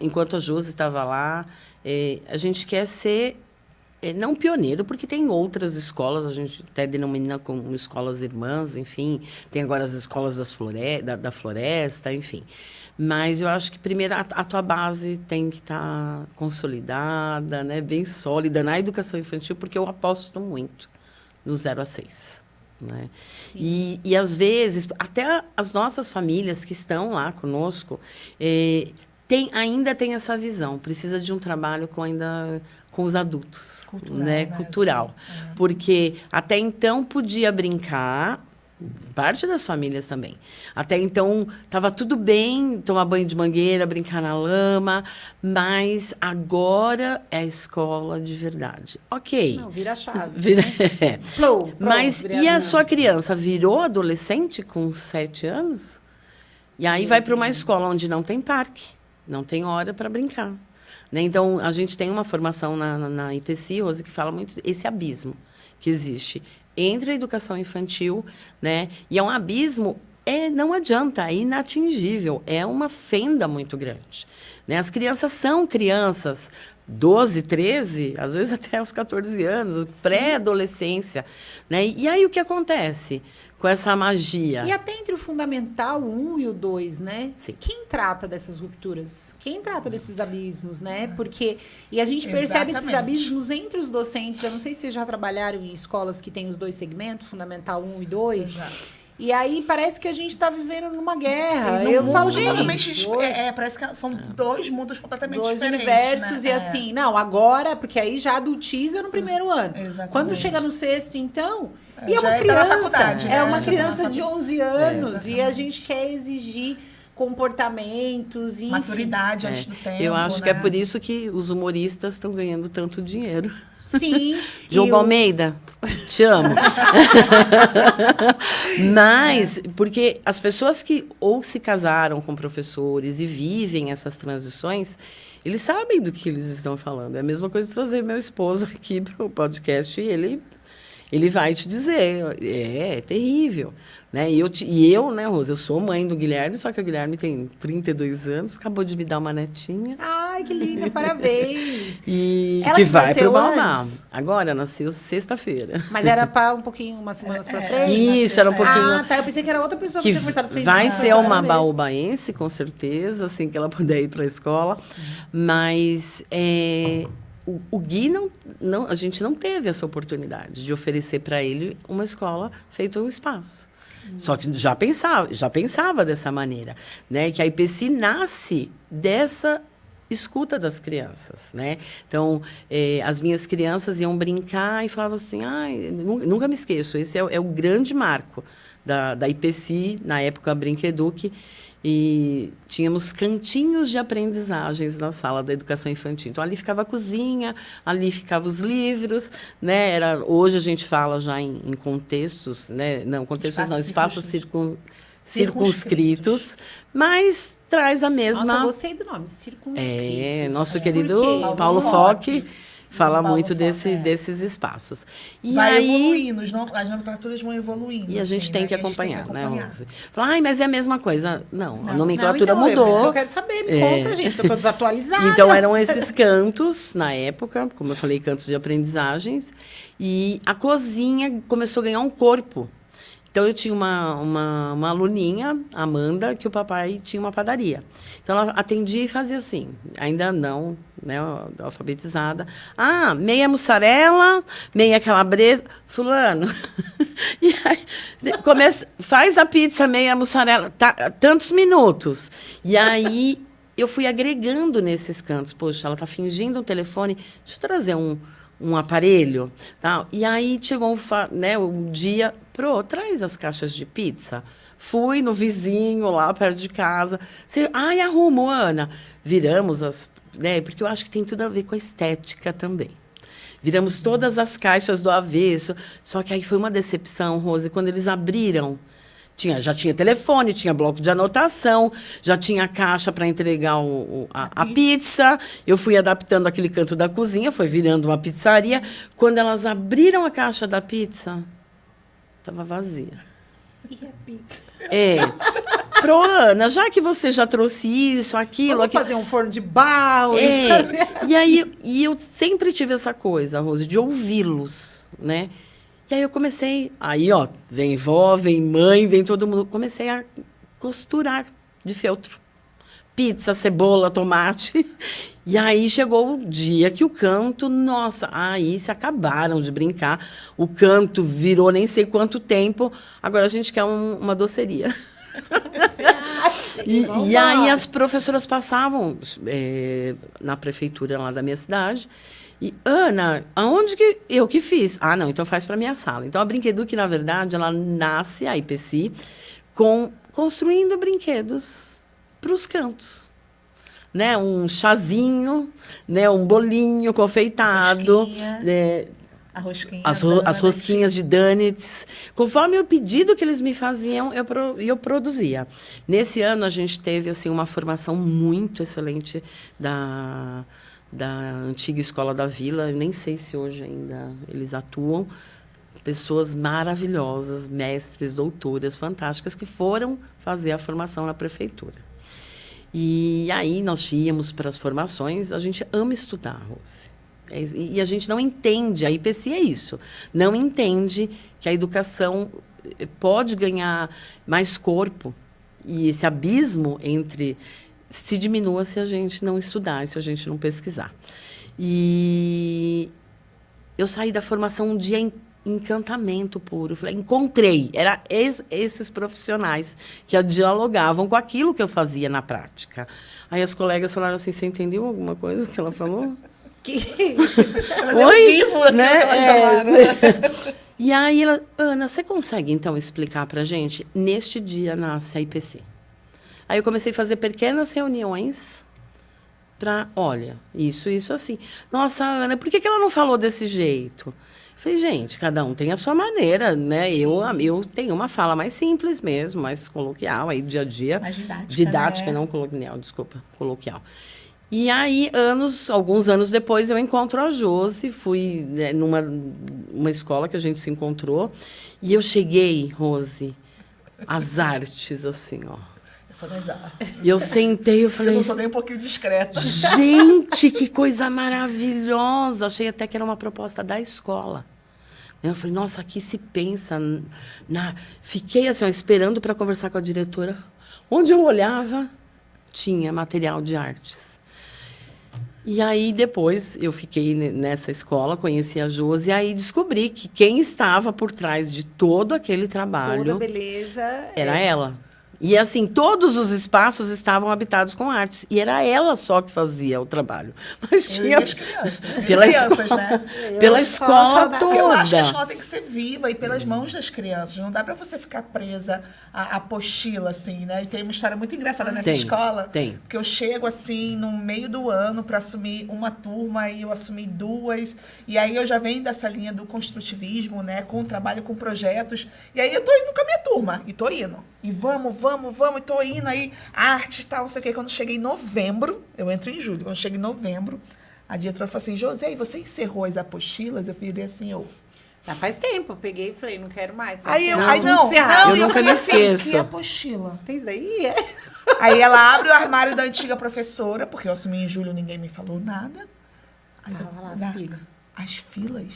enquanto a Josi estava lá, a gente quer ser não pioneiro, porque tem outras escolas, a gente até denomina como escolas irmãs, enfim, tem agora as escolas da floresta, enfim. Mas eu acho que, primeiro, a tua base tem que estar consolidada, né, bem sólida na educação infantil, porque eu aposto muito no 0 a 6. Né? E, às vezes, até as nossas famílias que estão lá conosco ainda tem essa visão. Precisa de um trabalho com os adultos, cultural, né? Cultural. Porque até então podia brincar, parte das famílias também. Até então estava tudo bem tomar banho de mangueira, brincar na lama, mas agora é a escola de verdade. Ok. Não, vira a chave. Mas e a sua criança virou adolescente com 7 anos? E aí vai para uma escola onde não tem parque, não tem hora para brincar. Né? Então, a gente tem uma formação na IPC, Rose, que fala muito esse abismo que existe entre a educação infantil, né? E é um abismo, não adianta, é inatingível, é uma fenda muito grande. Né? As crianças são crianças, 12, 13, às vezes até os 14 anos, pré-adolescência. Né? E aí o que acontece com essa magia? E até entre o Fundamental 1 e o 2, né? Sim. Quem trata dessas rupturas? Quem trata desses abismos, né? Porque... E a gente percebe esses abismos entre os docentes. Eu não sei se vocês já trabalharam em escolas que têm os 2 segmentos, Fundamental 1 e 2. Exato. E aí parece que a gente está vivendo numa guerra. Eu falo, gente... parece que são 2 mundos completamente diferentes. 2 universos, né? E assim... Não, agora... Porque aí já adultiza no primeiro ano. Exatamente. Quando chega no 6º, então... E é uma criança, né? Uma criança de 11 anos e a gente quer exigir comportamentos, enfim. Maturidade antes do tempo. Eu acho que é por isso que os humoristas estão ganhando tanto dinheiro. Sim. João Almeida, te amo. Mas, porque as pessoas que ou se casaram com professores e vivem essas transições, eles sabem do que eles estão falando. É a mesma coisa de trazer meu esposo aqui para o podcast e ele vai te dizer, é terrível. Né? E eu, né, Rosa, eu sou mãe do Guilherme, só que o Guilherme tem 32 anos, acabou de me dar uma netinha. Ai, que linda, parabéns. E ela que vai pro Balmar. Agora, nasceu sexta-feira. Mas era para umas semanas para frente? Isso, era um pouquinho... Ah, tá, eu pensei que era outra pessoa que tinha cortado frente. Vai ser uma baobaense, com certeza, assim que ela puder ir para a escola. Mas... O Gui, a gente não teve essa oportunidade de oferecer para ele uma escola feita um espaço. Só que já pensava dessa maneira, né? Que a IPC nasce dessa escuta das crianças, né? Então, as minhas crianças iam brincar e falavam assim, nunca me esqueço, esse é o grande marco da IPC, na época Brinqueduc, e tínhamos cantinhos de aprendizagens na sala da educação infantil. Então, ali ficava a cozinha, ali ficavam os livros, né? Hoje a gente fala já em contextos, né? Espaços circunscritos, mas traz a mesma... Nossa, eu gostei do nome, circunscritos. Nosso querido Paulo Foque fala muito desses espaços. E vai evoluindo, as nomenclaturas vão evoluindo. E a gente tem que acompanhar, né, Rose? Fala, mas é a mesma coisa. Não, a nomenclatura então, mudou. É isso que eu quero saber, me conta, gente, que eu estou desatualizada. Então, eram esses cantos, na época, como eu falei, cantos de aprendizagens, e a cozinha começou a ganhar um corpo. Então, eu tinha uma aluninha, Amanda, que o papai tinha uma padaria. Então, ela atendia e fazia assim, ainda não, né, alfabetizada. Meia mussarela, meia calabresa. Fulano, e aí, faz a pizza meia mussarela, tantos minutos. E aí, eu fui agregando nesses cantos. Poxa, ela está fingindo um telefone, deixa eu trazer um aparelho. Tá? E aí, chegou o dia... traz as caixas de pizza. Fui no vizinho lá perto de casa. Arrumo, Ana. Viramos porque eu acho que tem tudo a ver com a estética também. Viramos todas as caixas do avesso. Só que aí foi uma decepção, Rose, quando eles abriram. Já tinha telefone, tinha bloco de anotação, já tinha caixa para entregar a pizza. Eu fui adaptando aquele canto da cozinha, foi virando uma pizzaria. Quando elas abriram a caixa da pizza... estava vazia. E a pizza? Pro Ana, já que você já trouxe isso, aquilo... Vamos fazer um forno de barro. E aí, eu sempre tive essa coisa, Rose, de ouvi-los, né? E aí eu comecei... Aí, ó, vem vó, vem mãe, vem todo mundo. Comecei a costurar de feltro. Pizza, cebola, tomate. E aí chegou o dia que o canto... Nossa, aí se acabaram de brincar. O canto virou nem sei quanto tempo. Agora a gente quer uma doceria. E aí as professoras passavam na prefeitura lá da minha cidade e, Ana, aonde que eu que fiz? Ah, não, então faz para minha sala. Então a Brinqueduc, na verdade, ela nasce, a IPC, construindo brinquedos para os cantos. Né? Um chazinho, né? Um bolinho confeitado, A rosquinha. As rosquinhas de donuts. Conforme o pedido que eles me faziam, eu produzia. Nesse ano, a gente teve assim, uma formação muito excelente da antiga Escola da Vila. Eu nem sei se hoje ainda eles atuam. Pessoas maravilhosas, mestres, doutoras, fantásticas, que foram fazer a formação na prefeitura. E aí, nós íamos para as formações. A gente ama estudar, Rose. E a gente não entende, a IPC é isso, não entende que a educação pode ganhar mais corpo e esse abismo se diminua se a gente não estudar, se a gente não pesquisar. E eu saí da formação um dia em encantamento puro. Eu falei, encontrei, era esses profissionais que dialogavam com aquilo que eu fazia na prática. Aí as colegas falaram assim, você entendeu alguma coisa que ela falou? Oi, vivo, né? E aí, Ana, você consegue, então, explicar para a gente? Neste dia nasce a IPC. Aí eu comecei a fazer pequenas reuniões para, olha, isso, assim. Nossa, Ana, por que ela não falou desse jeito? Eu falei, gente, cada um tem a sua maneira, né? Eu tenho uma fala mais simples mesmo, mais coloquial, aí dia a dia. Mais didática, didática, né? Não coloquial, desculpa, coloquial. E aí, alguns anos depois, eu encontro a Josi, fui numa escola que a gente se encontrou, e eu cheguei, Rose, às artes, assim, ó. Eu sou das artes. E eu sentei, eu falei... Eu não sou nem um pouquinho discreta. Gente, que coisa maravilhosa! Achei até que era uma proposta da escola. Eu falei, nossa, aqui se pensa... Fiquei assim, ó, esperando para conversar com a diretora. Onde eu olhava, tinha material de artes. E aí, depois, eu fiquei nessa escola, conheci a Josi, e aí descobri que quem estava por trás de todo aquele trabalho... Toda beleza... Era ela. E, assim, todos os espaços estavam habitados com artes. E era ela só que fazia o trabalho. Mas tinha... as crianças. Pela crianças, escola, né? pela escola toda. Eu acho que a escola tem que ser viva e pelas mãos das crianças. Não dá para você ficar presa à apostila, assim, né? E tem uma história muito engraçada nessa escola. Tem. Porque eu chego, assim, no meio do ano para assumir uma turma e eu assumi duas. E aí eu já venho dessa linha do construtivismo, né? Com trabalho com projetos. E aí eu tô indo com a minha turma. E tô indo. E vamos, e tô indo aí, arte e tal, não sei o quê. Quando cheguei em novembro, eu entro em julho, quando cheguei em novembro, a diretora falou assim, José, você encerrou as apostilas? Eu falei assim, Já faz tempo, eu peguei e falei, não quero mais. Tá Aí eu, assim, não, eu nunca falei me assim, esqueço. que apostila? Tem isso daí? Aí ela abre o armário da antiga professora, porque eu assumi em julho, ninguém me falou nada. Aí Tava lá as filas. As filas?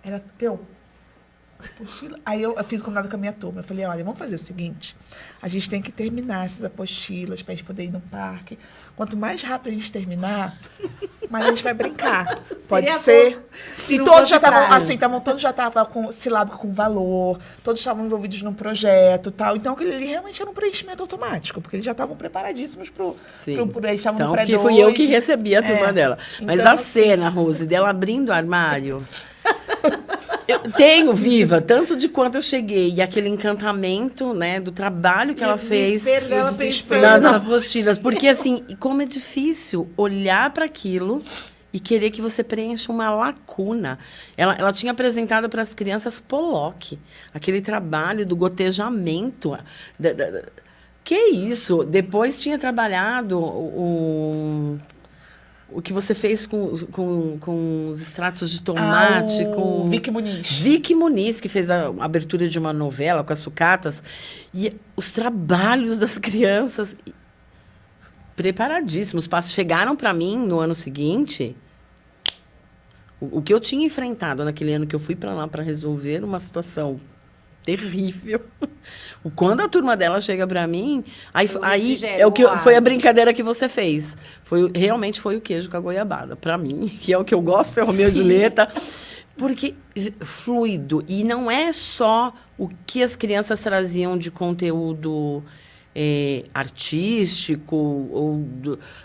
Era eu. Apostila. Aí eu fiz combinado com a minha turma. Eu falei, olha, vamos fazer o seguinte. A gente tem que terminar essas apostilas para a gente poder ir no parque. Quanto mais rápido a gente terminar, mais a gente vai brincar. Pode ser. E todos já estavam, assim, todos já estavam com silábico com valor, todos estavam envolvidos num projeto, tal. Então, aquele ali realmente era um preenchimento automático, porque eles já estavam preparadíssos pro eles estavam no pré-2. Então, fui eu que recebi a turma dela. Mas então, a cena, Rose, dela abrindo o armário... Eu tenho viva, tanto de quanto eu cheguei, e aquele encantamento, né, do trabalho que ela fez Dela nas apostilas. Porque, assim, como é difícil olhar para aquilo e querer que você preencha uma lacuna. Ela tinha apresentado para as crianças Pollock, aquele trabalho do gotejamento. Que isso? Depois tinha trabalhado o que você fez com os extratos de tomate, com o Vicky Muniz. Vicky Muniz, que fez a abertura de uma novela com as sucatas. E os trabalhos das crianças preparadíssimos. Chegaram para mim no ano seguinte. O que eu tinha enfrentado naquele ano que eu fui para lá para resolver uma situação terrível. Quando a turma dela chega para mim, aí é o que foi a brincadeira que você fez. Realmente foi o queijo com a goiabada. Para mim, que é o que eu gosto, é o Romeu e Julieta. Porque fluido. E não é só o que as crianças traziam de conteúdo artístico ou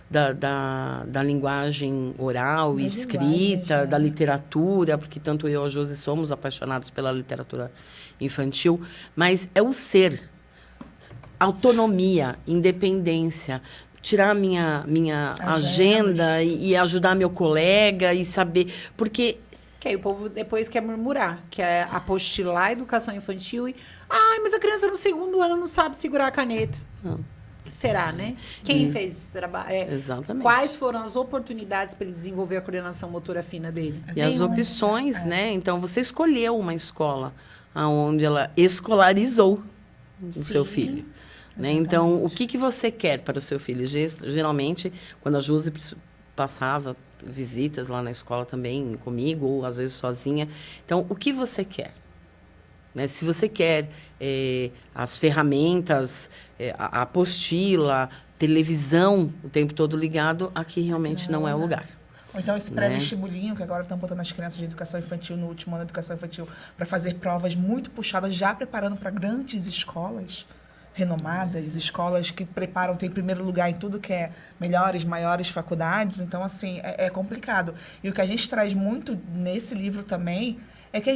da linguagem oral e escrita, da literatura, porque tanto eu e a Josi somos apaixonados pela literatura infantil, mas é o ser, autonomia, independência, tirar a minha agenda e ajudar meu colega e saber, porque que aí o povo depois quer murmurar, que é apostilar a educação infantil e mas a criança no segundo ano não sabe segurar a caneta. Não. Será, né? Quem fez esse trabalho? Exatamente. Quais foram as oportunidades para ele desenvolver a coordenação motora fina dele? E as opções, né? Então, você escolheu uma escola onde ela escolarizou o seu filho. Né? Então, o que você quer para o seu filho? Geralmente, quando a Josi passava visitas lá na escola também comigo, ou às vezes sozinha. Então, o que você quer? Né? Se você quer as ferramentas, a apostila, televisão o tempo todo ligado, aqui realmente não é o lugar. Ou então esse pré-vestibulinho, que agora estão botando as crianças de educação infantil no último ano de educação infantil para fazer provas muito puxadas, já preparando para grandes escolas renomadas, escolas que preparam, tem primeiro lugar em tudo que é melhores, maiores faculdades. Então, assim, é complicado. E o que a gente traz muito nesse livro também é que a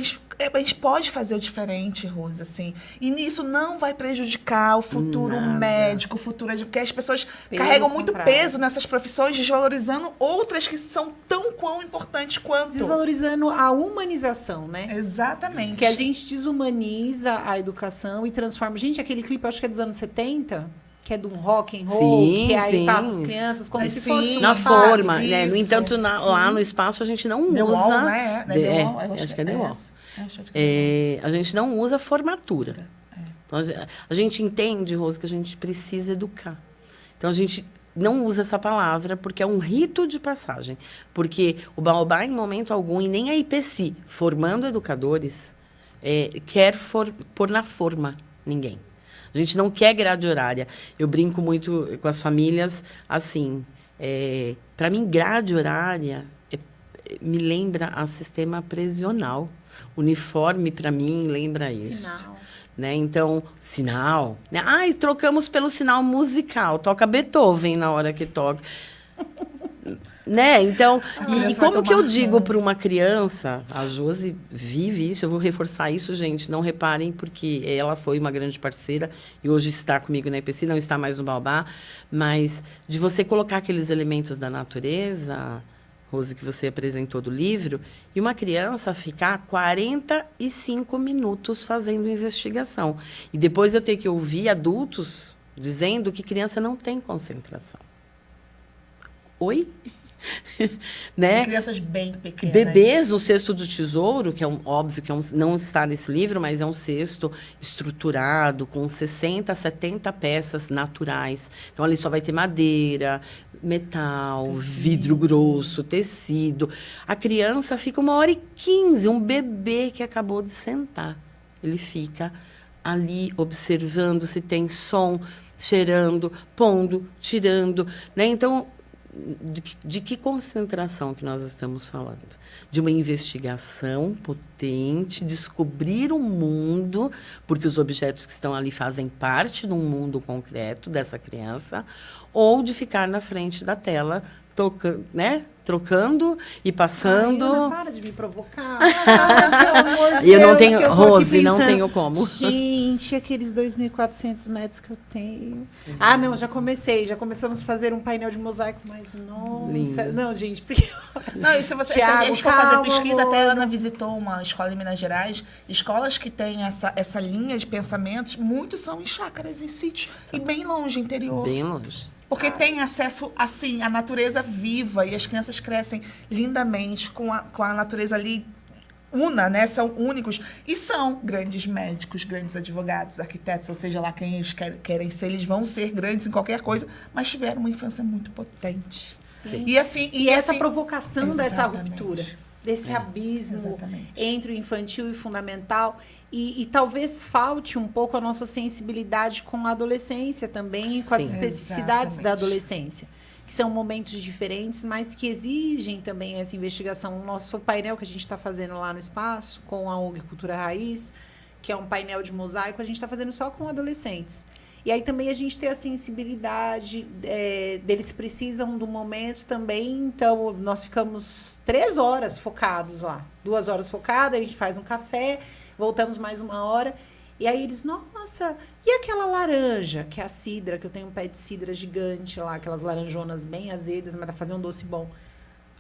gente pode fazer o diferente, Rose, assim. E nisso não vai prejudicar o futuro médico, o futuro... Porque as pessoas carregam muito peso nessas profissões, desvalorizando outras que são tão quão importantes quanto. Desvalorizando a humanização, né? Exatamente. Que a gente desumaniza a educação e transforma... Gente, aquele clipe, acho que é dos anos 70... que é de um rock and roll, que aí passa as crianças como se fosse na forma, né? No entanto, lá no espaço a gente não The usa... Wall, né? Acho que é The Wall. A gente não usa formatura. Então, a gente entende, Rose, que a gente precisa educar. Então, a gente não usa essa palavra porque é um rito de passagem. Porque o Baobá, em momento algum, e nem a IPC, formando educadores, quer pôr na forma ninguém. A gente não quer grade horária. Eu brinco muito com as famílias, assim, para mim, grade horária me lembra a sistema prisional. Uniforme, para mim, lembra isso. Sinal. Né? Então, sinal. Né? Trocamos pelo sinal musical. Toca Beethoven na hora que toca. Né? Então, e como que eu digo para uma criança, a Josi vive isso, eu vou reforçar isso, gente, não reparem, porque ela foi uma grande parceira e hoje está comigo na IPC, não está mais no Baobá, mas de você colocar aqueles elementos da natureza, Rose, que você apresentou do livro, e uma criança ficar 45 minutos fazendo investigação. E depois eu ter que ouvir adultos dizendo que criança não tem concentração. Oi? Né? Crianças bem pequenas. Bebês no cesto do tesouro, que é óbvio que não está nesse livro, mas é um cesto estruturado, com 60, 70 peças naturais. Então, ali só vai ter madeira, metal, vidro grosso, tecido. A criança fica 1h15, um bebê que acabou de sentar. Ele fica ali observando se tem som, cheirando, pondo, tirando. Né? Então, de que concentração que nós estamos falando? De uma investigação potente, descobrir o mundo, porque os objetos que estão ali fazem parte de um mundo concreto dessa criança, ou de ficar na frente da tela, né? Trocando e passando. Ana, para de me provocar. Pelo amor de eu não Deus, tenho, que eu Rose, não tenho como. Gente, aqueles 2.400 metros que eu tenho. Não, já começamos a fazer um painel de mosaico, mas nossa. Lindo. Não, gente, porque... Não, e se a gente for fazer pesquisa, até a Ana visitou uma escola em Minas Gerais, escolas que têm essa linha de pensamentos, muitos são em chácaras, em sítios, e bem longe, interior. Bem longe. Porque tem acesso, assim, à natureza viva e as crianças crescem lindamente com a natureza ali né? São únicos e são grandes médicos, grandes advogados, arquitetos, ou seja lá quem eles querem ser, eles vão ser grandes em qualquer coisa, mas tiveram uma infância muito potente. Sim. E essa assim, provocação dessa ruptura, desse abismo exatamente. entre o infantil e o fundamental. E talvez falte um pouco a nossa sensibilidade com a adolescência também, com as especificidades da adolescência, que são momentos diferentes, mas que exigem também essa investigação. O nosso painel que a gente está fazendo lá no espaço, com a ONG Cultura Raiz, que é um painel de mosaico, a gente está fazendo só com adolescentes. E aí também a gente tem a sensibilidade, deles precisam do momento também, então nós ficamos 3 horas focados lá, 2 horas focados, a gente faz um café, voltamos mais 1 hora, e aí eles, nossa, e aquela laranja, que é a cidra, que eu tenho um pé de cidra gigante lá, aquelas laranjonas bem azedas, mas dá pra fazer um doce bom.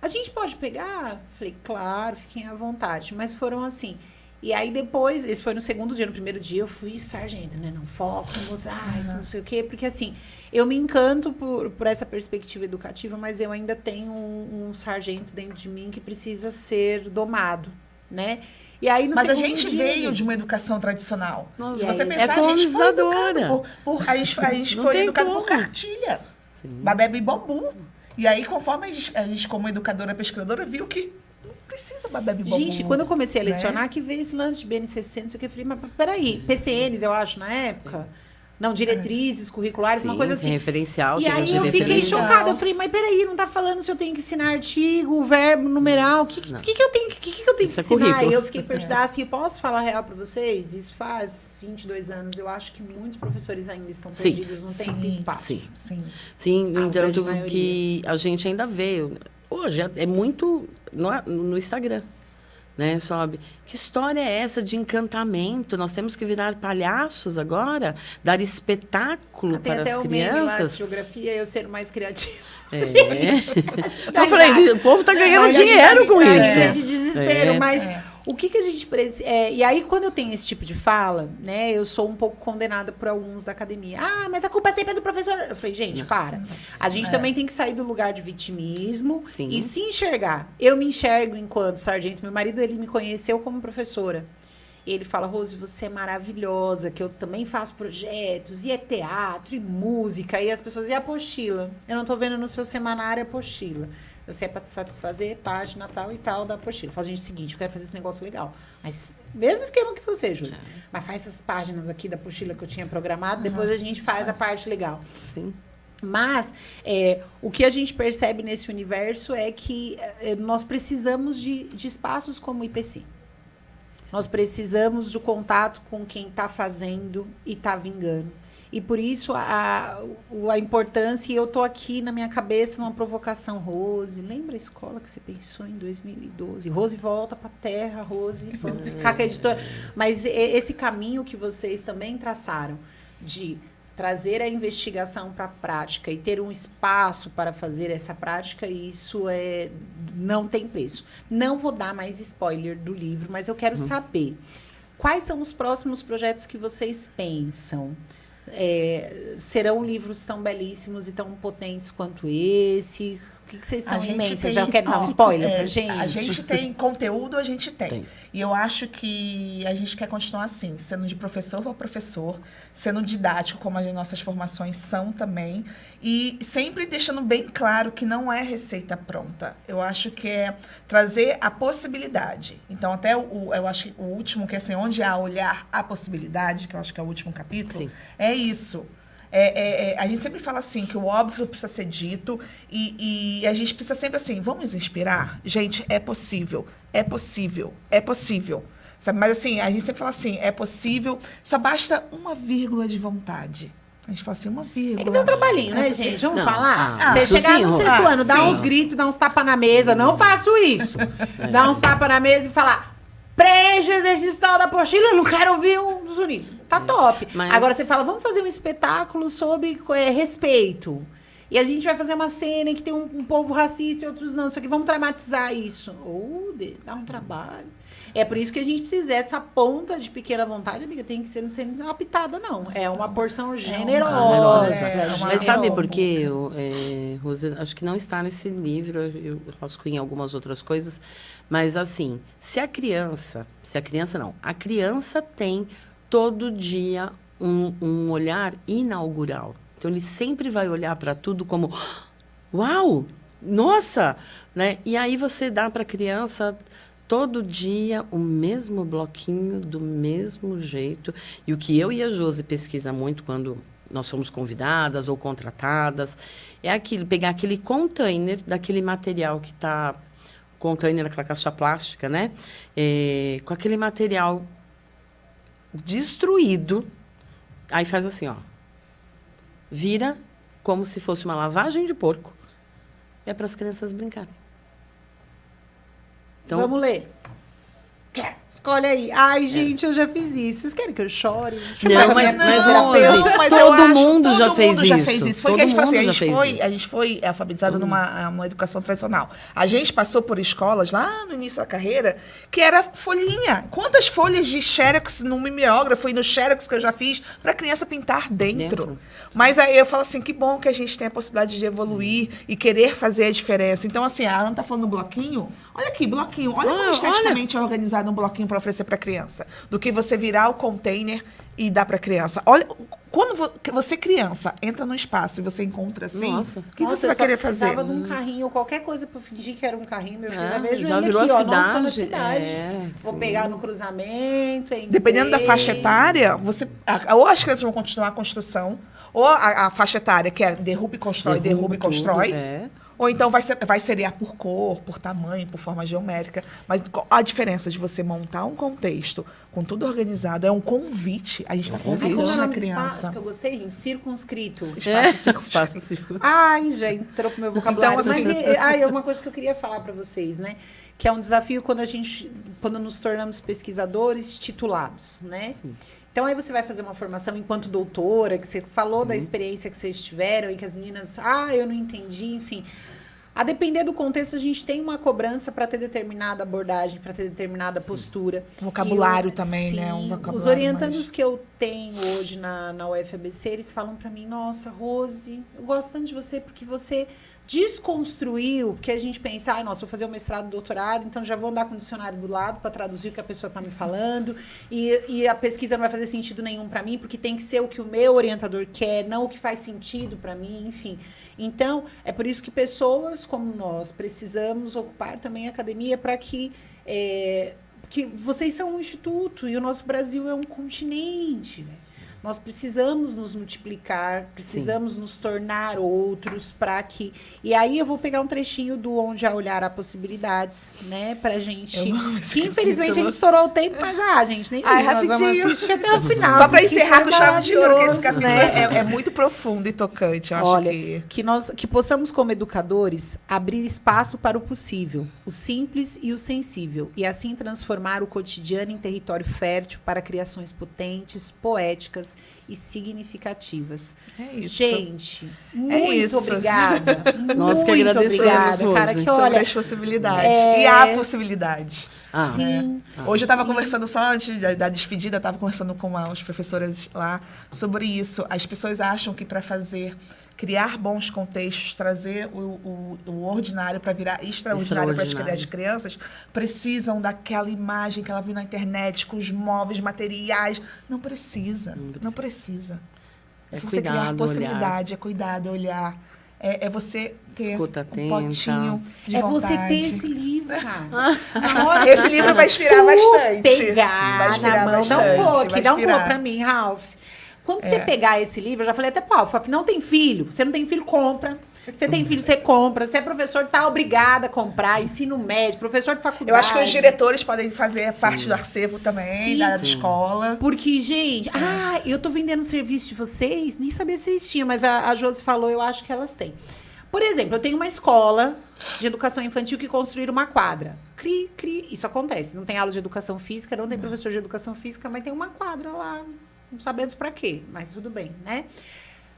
A gente pode pegar? Falei, claro, fiquem à vontade. Mas foram assim. E aí depois, esse foi no 2º dia, no 1º dia eu fui sargento, né? Não foco, mosaico, não sei o quê. Porque assim, eu me encanto por essa perspectiva educativa, mas eu ainda tenho um sargento dentro de mim que precisa ser domado, né? E aí, mas a gente veio de uma educação tradicional. Nossa, se você pensar, a gente foi educado a gente foi educado por cartilha. Sim. Babebe e bobu. E aí, conforme a gente, como educadora, pesquisadora, viu que não precisa babebe e bobu. Gente, quando eu comecei a lecionar, que veio esse lance de BNCC, não sei o que, eu falei, mas peraí, PCNs, eu acho, na época... Não, diretrizes curriculares, uma coisa assim. Referencial. E aí eu fiquei chocada. Eu falei, mas peraí, não tá falando se eu tenho que ensinar artigo, verbo, numeral, o que eu tenho que ensinar? E eu fiquei perdida. Assim, eu posso falar real para vocês? Isso faz 22 anos. Eu acho que muitos professores ainda estão perdidos no tempo e espaço. Sim, no entanto, que a gente ainda vê. Hoje é muito no Instagram. Né, sobe. Que história é essa de encantamento? Nós temos que virar palhaços agora? Dar espetáculo para as crianças? Tem até o meme lá de geografia, eu ser mais criativo. Eu falei, o povo está ganhando dinheiro com isso. De desespero, mas... O que a gente precisa... e aí, quando eu tenho esse tipo de fala, né, eu sou um pouco condenada por alguns da academia. Ah, mas a culpa sempre é do professor. Eu falei, gente, para. A gente também tem que sair do lugar de vitimismo e se enxergar. Eu me enxergo enquanto sargento. Meu marido, ele me conheceu como professora. Ele fala, Rose, você é maravilhosa, que eu também faço projetos, e é teatro, e música. E as pessoas, e a apostila? Eu não tô vendo no seu semanário a apostila. Eu sei, é para te satisfazer, página tal e tal da apostila. Eu falo, gente, seguinte, eu quero fazer esse negócio legal. Mas, mesmo esquema que você, Júlia. Mas faz essas páginas aqui da apostila que eu tinha programado, depois a gente faz a parte legal. Sim. Mas, o que a gente percebe nesse universo é que nós precisamos de espaços como o IPC. Nós precisamos do contato com quem está fazendo e está vingando. E por isso a importância, e eu estou aqui na minha cabeça numa provocação, Rose, lembra a escola que você pensou em 2012? Rose, volta para a terra, Rose, vamos ficar com a editora. Mas esse caminho que vocês também traçaram, de trazer a investigação para a prática e ter um espaço para fazer essa prática, isso não tem preço. Não vou dar mais spoiler do livro, mas eu quero saber quais são os próximos projetos que vocês pensam. Serão livros tão belíssimos e tão potentes quanto esse? O que vocês estão em mente? Vocês já querem dar um spoiler pra gente? A gente tem conteúdo, a gente tem. E eu acho que a gente quer continuar assim, sendo de professor para professor, sendo didático, como as nossas formações são também, e sempre deixando bem claro que não é receita pronta. Eu acho que é trazer a possibilidade. Então, até eu acho que o último, que é assim, onde há olhar a possibilidade, que eu acho que é o último capítulo, é isso. A gente sempre fala assim, que o óbvio precisa ser dito e a gente precisa sempre assim, vamos inspirar? Gente, é possível, é possível, é possível. Sabe? Mas assim, a gente sempre fala assim, é possível, só basta uma vírgula de vontade. A gente fala assim, uma vírgula. É que deu um trabalhinho, né, gente? Vamos falar? Você chegar no 6º ano, dá uns gritos, dá uns tapas na mesa. Não faço isso. Dá uns tapas na mesa e falar, preenche o exercício tal da apostila, eu não quero ouvir um zunido. Tá top. Mas... Agora você fala, vamos fazer um espetáculo sobre respeito. E a gente vai fazer uma cena em que tem um povo racista e outros não. Só que vamos dramatizar isso. Dá um trabalho. É por isso que a gente precisa. Essa ponta de pequena vontade, amiga, tem que ser, não sendo uma pitada, não. É uma porção generosa. Mas sabe por quê, Rose? Acho que não está nesse livro, eu posso ir em algumas outras coisas, mas assim, a criança tem todo dia um olhar inaugural. Então, ele sempre vai olhar para tudo como, uau, nossa! Né? E aí você dá para a criança todo dia o mesmo bloquinho, do mesmo jeito. E o que eu e a Josi pesquisa muito quando nós somos convidadas ou contratadas, é pegar aquele container daquele material que está... Container, aquela caixa plástica, né? Com aquele material destruído. Aí faz assim, ó. Vira como se fosse uma lavagem de porco. É para as crianças brincarem. Então, vamos ler. Escolhe aí. Ai, gente, eu já fiz isso. Vocês querem que eu chore? Não, mas todo mundo já fez isso. Foi que a gente foi alfabetizado numa educação tradicional. A gente passou por escolas lá no início da carreira que era folhinha. Quantas folhas de xerox no mimeógrafo e no xerox que eu já fiz para a criança pintar dentro. Mas aí eu falo assim, que bom que a gente tem a possibilidade de evoluir e querer fazer a diferença. Então, assim, a Ana tá falando do bloquinho. Olha aqui, bloquinho. Olha como esteticamente é organizado um bloquinho para oferecer para a criança. Do que você virar o container e dar para a criança. Olha, quando você, criança, entra no espaço e você encontra assim, o que você vai querer fazer? Eu precisava de um carrinho ou qualquer coisa para fingir que era um carrinho. Meu filho, já vejo já ele virou aqui, a ó, cidade. nós estamos na cidade. Vou Sim. pegar no cruzamento. Dependendo da faixa etária, ou as crianças vão continuar a construção, ou a faixa etária, que é derruba e constrói, derruba e constrói. Ou então vai seriar por cor, por tamanho, por forma geométrica. Mas a diferença de você montar um contexto com tudo organizado é um convite. A gente está convidando a criança. Que eu gostei, circunscrito. Espaço circunscrito. Ai, já entrou pro meu vocabulário. Então, assim, Mas é uma coisa que eu queria falar para vocês, né? Que é um desafio quando nos tornamos pesquisadores titulados, né? Sim. Então, aí você vai fazer uma formação enquanto doutora, que você falou da experiência que vocês tiveram e que as meninas, eu não entendi, enfim. A depender do contexto, a gente tem uma cobrança para ter determinada abordagem, para ter determinada postura. Vocabulário também, né? Um vocabulário os orientandos que eu tenho hoje na UFABC, eles falam para mim, nossa, Rose, eu gosto tanto de você porque você desconstruiu, porque a gente pensa, nossa, vou fazer um mestrado, doutorado, então já vou andar com o dicionário do lado para traduzir o que a pessoa está me falando, e a pesquisa não vai fazer sentido nenhum para mim, porque tem que ser o que o meu orientador quer, não o que faz sentido para mim, enfim. Então, é por isso que pessoas como nós precisamos ocupar também a academia para que vocês são um instituto e o nosso Brasil é um continente, velho. Nós precisamos nos multiplicar, precisamos nos tornar outros para que... E aí eu vou pegar um trechinho do Onde Há Olhar Há Possibilidades, né? Pra gente... Que infelizmente a gente estourou o tempo, mas gente, nem nós vamos assistir até o final. Só para encerrar com chave de ouro, que esse capítulo é muito profundo e tocante, eu acho que possamos, como educadores, abrir espaço para o possível, o simples e o sensível, e assim transformar o cotidiano em território fértil para criações potentes, poéticas e significativas. É isso. Gente, muito obrigada. Nós que agradecemos, obrigada, cara, que olha, sobre as possibilidades. E a possibilidade. Sim. Hoje eu estava conversando, só antes da despedida, eu estava conversando com as professoras lá sobre isso. As pessoas acham que para criar bons contextos, trazer o ordinário para virar extraordinário para as crianças, precisam daquela imagem que ela viu na internet, com os móveis, materiais. Não precisa. É você criar possibilidade, olhar. É cuidado, olhar. É você ter Escuta um potinho de vontade. Você ter esse livro, cara. Esse livro vai inspirar bastante. Pegar na mão. Dá um pouco pra mim, Ralph. Quando você pegar esse livro, eu já falei até pro Ralph, não tem filho. Você não tem filho, compra. Você tem filho, você compra. Você é professor, tá obrigada a comprar. Ensino médio, professor de faculdade. Eu acho que os diretores podem fazer parte do arcevo também, da escola. Porque, gente, eu tô vendendo o serviço de vocês, nem sabia se eles tinham, mas a Josi falou, eu acho que elas têm. Por exemplo, eu tenho uma escola de educação infantil que construíram uma quadra. Isso acontece. Não tem aula de educação física, não tem professor de educação física, mas tem uma quadra lá. Não sabemos para quê, mas tudo bem, né?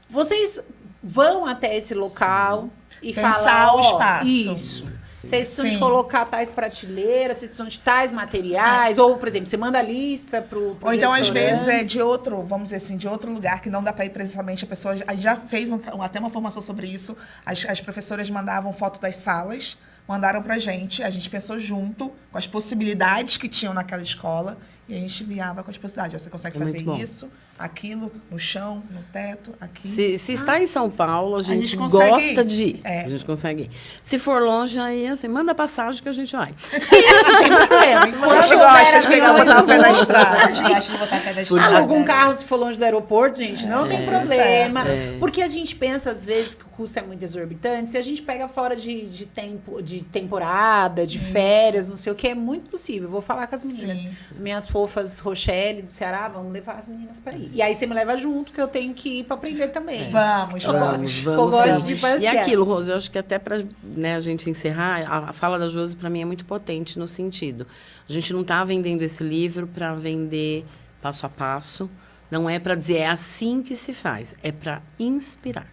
Vocês vão até esse local e pensar falar o espaço. Isso. Vocês precisam de Sim. colocar tais prateleiras, vocês precisam de tais materiais, ou, por exemplo, você manda a lista pro Ou então, às vezes, é restaurante. de outro, vamos dizer assim, de outro lugar que não dá para ir presencialmente. A pessoa já fez até uma formação sobre isso. As professoras mandavam foto das salas, mandaram pra gente, a gente pensou junto com as possibilidades que tinham naquela escola e a gente enviava com as possibilidades. Você consegue fazer muito bom. isso, aquilo, no chão, no teto, aqui. Se está em São Paulo, a gente, gente consegue gosta ir. de ir. É. A gente consegue ir. Se for longe, aí assim, manda passagem que a gente vai. Não tem problema. A Enquanto gente houver gosta de pegar, aviões botar o pé na no- estrada. A gente gosta de botar o pé na estrada. Aluga um carro se for longe do aeroporto, gente, não tem problema. certo. Porque a gente pensa, às vezes, que o custo é muito exorbitante. Se a gente pega fora de temporada, de férias, não sei o que, é muito possível. Vou falar com as meninas. Sim. Minhas fofas Rochelle do Ceará, vamos levar as meninas para ir. E aí você me leva junto, que eu tenho que ir para aprender também. Vamos, Vamos, Eu gosto de sim. passear. E aquilo, Rose, eu acho que até para a gente encerrar, a fala da Josi para mim é muito potente no sentido. A gente não está vendendo esse livro para vender passo a passo. Não é para dizer é assim que se faz. É para inspirar.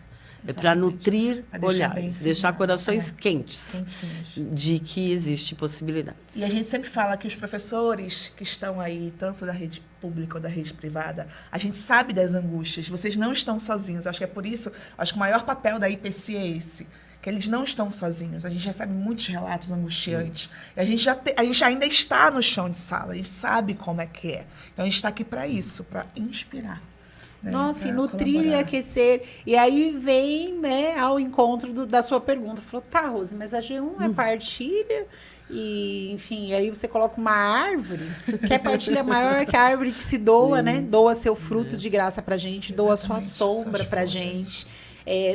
É para Exatamente. nutrir Pra deixar bem olhares, deixar inspirado. corações quentes Quentinhos. de que existe possibilidades. E a gente sempre fala que os professores que estão aí, tanto da rede pública ou da rede privada, a gente sabe das angústias. Vocês não estão sozinhos. Acho que é por isso, acho que o maior papel da IPC é esse. Que eles não estão sozinhos. A gente recebe muitos relatos angustiantes. E a gente ainda está no chão de sala. A gente sabe como é que é. Então, a gente está aqui para isso, para inspirar. Né? Nossa, e Pra nutrir e colaborar. aquecer. E aí vem, né, ao encontro da sua pergunta. Falou, tá, Rose, mas a G1 é partilha? E, enfim, aí você coloca uma árvore, que é partilha maior que a árvore que se doa, né? Doa seu fruto de graça pra gente, doa sua Exatamente, sombra suas pra folhas. gente.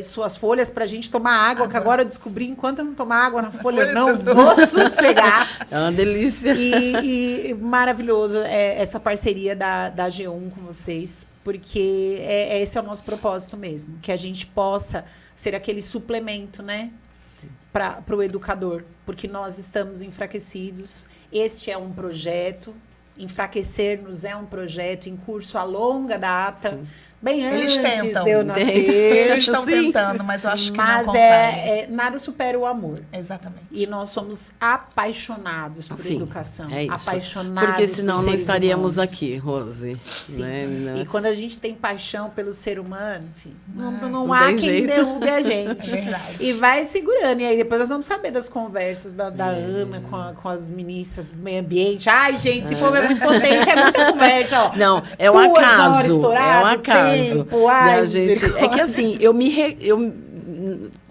Suas folhas pra gente tomar água, que agora eu descobri, enquanto eu não tomar água na folha, eu folha não você vou sossegar. É uma delícia. E maravilhoso essa parceria da G1 com vocês, porque esse é o nosso propósito mesmo, que a gente possa ser aquele suplemento, né, para o educador, porque nós estamos enfraquecidos. Este é um projeto, enfraquecer-nos é um projeto em curso a longa data. Bem Eles antes tentam. de eu nascer. Eles estão Sim. tentando, mas eu acho que não Mas conseguem. nada supera o amor. Exatamente. E nós somos apaixonados por Sim, educação. é isso. Apaixonados Porque senão por não seres estaríamos humanos. aqui, Rose. Sim. Né? E quando a gente tem paixão pelo ser humano, enfim, não não há tem quem jeito. derrube a gente. É verdade. E vai segurando. E aí depois nós vamos saber das conversas da Ana com as ministras do meio ambiente. Ai, gente, esse povo é muito potente, é muita conversa, ó. Não, é um 2 horas acaso. É um estourado, acaso. tempo, ai, Né, gente? É que misericórdia. assim,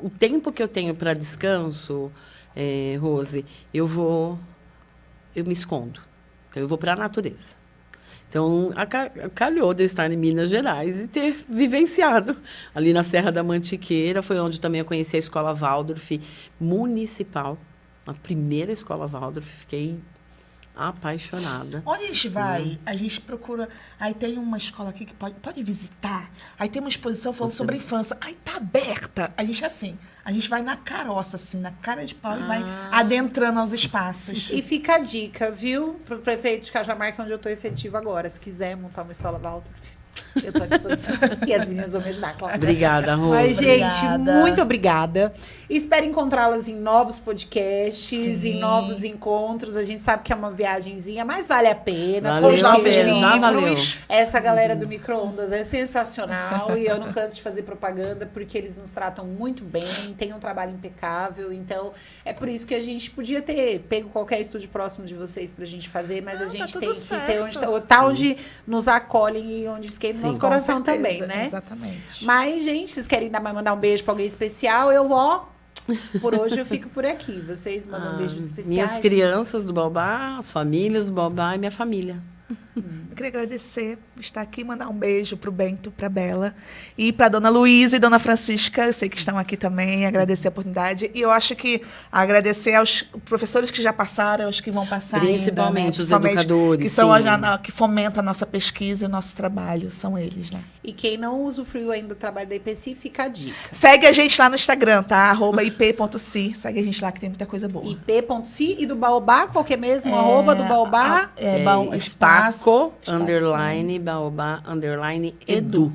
o tempo que eu tenho para descanso, Rose, eu me escondo. Então, eu vou para a natureza. Então, calhou de eu estar em Minas Gerais e ter vivenciado ali na Serra da Mantiqueira. Foi onde também eu conheci a Escola Waldorf Municipal. A primeira Escola Waldorf. Fiquei apaixonada. Onde a gente vai, a gente procura. Aí tem uma escola aqui que pode visitar. Aí tem uma exposição falando sobre a infância. Aí tá aberta. A gente é assim. A gente vai na caroça, assim, na cara de pau e vai adentrando aos espaços. E fica a dica, viu? Pro prefeito de Cajamar, que é onde eu estou efetivo agora. Se quiser montar uma escola Waldorf, eu estou à disposição. E as meninas vão me ajudar, claro. Obrigada, Rose. Mas, gente, Obrigada. muito obrigada. Espero encontrá-las em novos podcasts, Sim. em novos encontros. A gente sabe que é uma viagenzinha, mas vale a pena. Valeu, Com os novos querida, já valeu. livros. Essa galera do micro-ondas é sensacional e eu não canso de fazer propaganda porque eles nos tratam muito bem, têm um trabalho impecável. Então, é por isso que a gente podia ter pego qualquer estúdio próximo de vocês pra gente fazer, mas a Não, gente tá tem tudo que ter onde, certo. tá onde nos acolhem e onde esquenta o Sim, nosso Com coração certeza, também, né? Exatamente. Mas, gente, vocês querem mandar um beijo pra alguém especial? Por hoje eu fico por aqui. Vocês mandam beijos especiais. Minhas crianças do Baobá, as famílias do Baobá e minha família. Eu queria agradecer, estar aqui, mandar um beijo para o Bento, para a Bela e para a Dona Luísa e Dona Francisca, eu sei que estão aqui também, agradecer a oportunidade. E eu acho que agradecer aos professores que já passaram, aos que vão passar Principalmente ainda, né? os educadores, que são sim. que fomentam a nossa pesquisa e o nosso trabalho, são eles, né? E quem não usufruiu ainda do trabalho da IPC, fica a dica. Segue a gente lá no Instagram, tá? @ip.ci, segue a gente lá que tem muita coisa boa. ip.ci e do Baobá, qual que é mesmo? Arroba do Baobá. Espaço, Spaco, _, Baobá, _ Edu.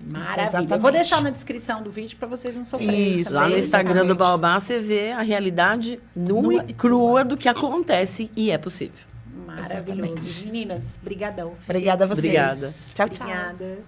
Maravilha. exatamente. Vou deixar na descrição do vídeo para vocês não sofrerem. Isso. Lá no também. Instagram do Exatamente. Baobá você vê a realidade nua e crua do que acontece e é possível. Maravilhoso. Meninas, brigadão. Obrigada a vocês. Obrigada. Tchau, tchau. Obrigada.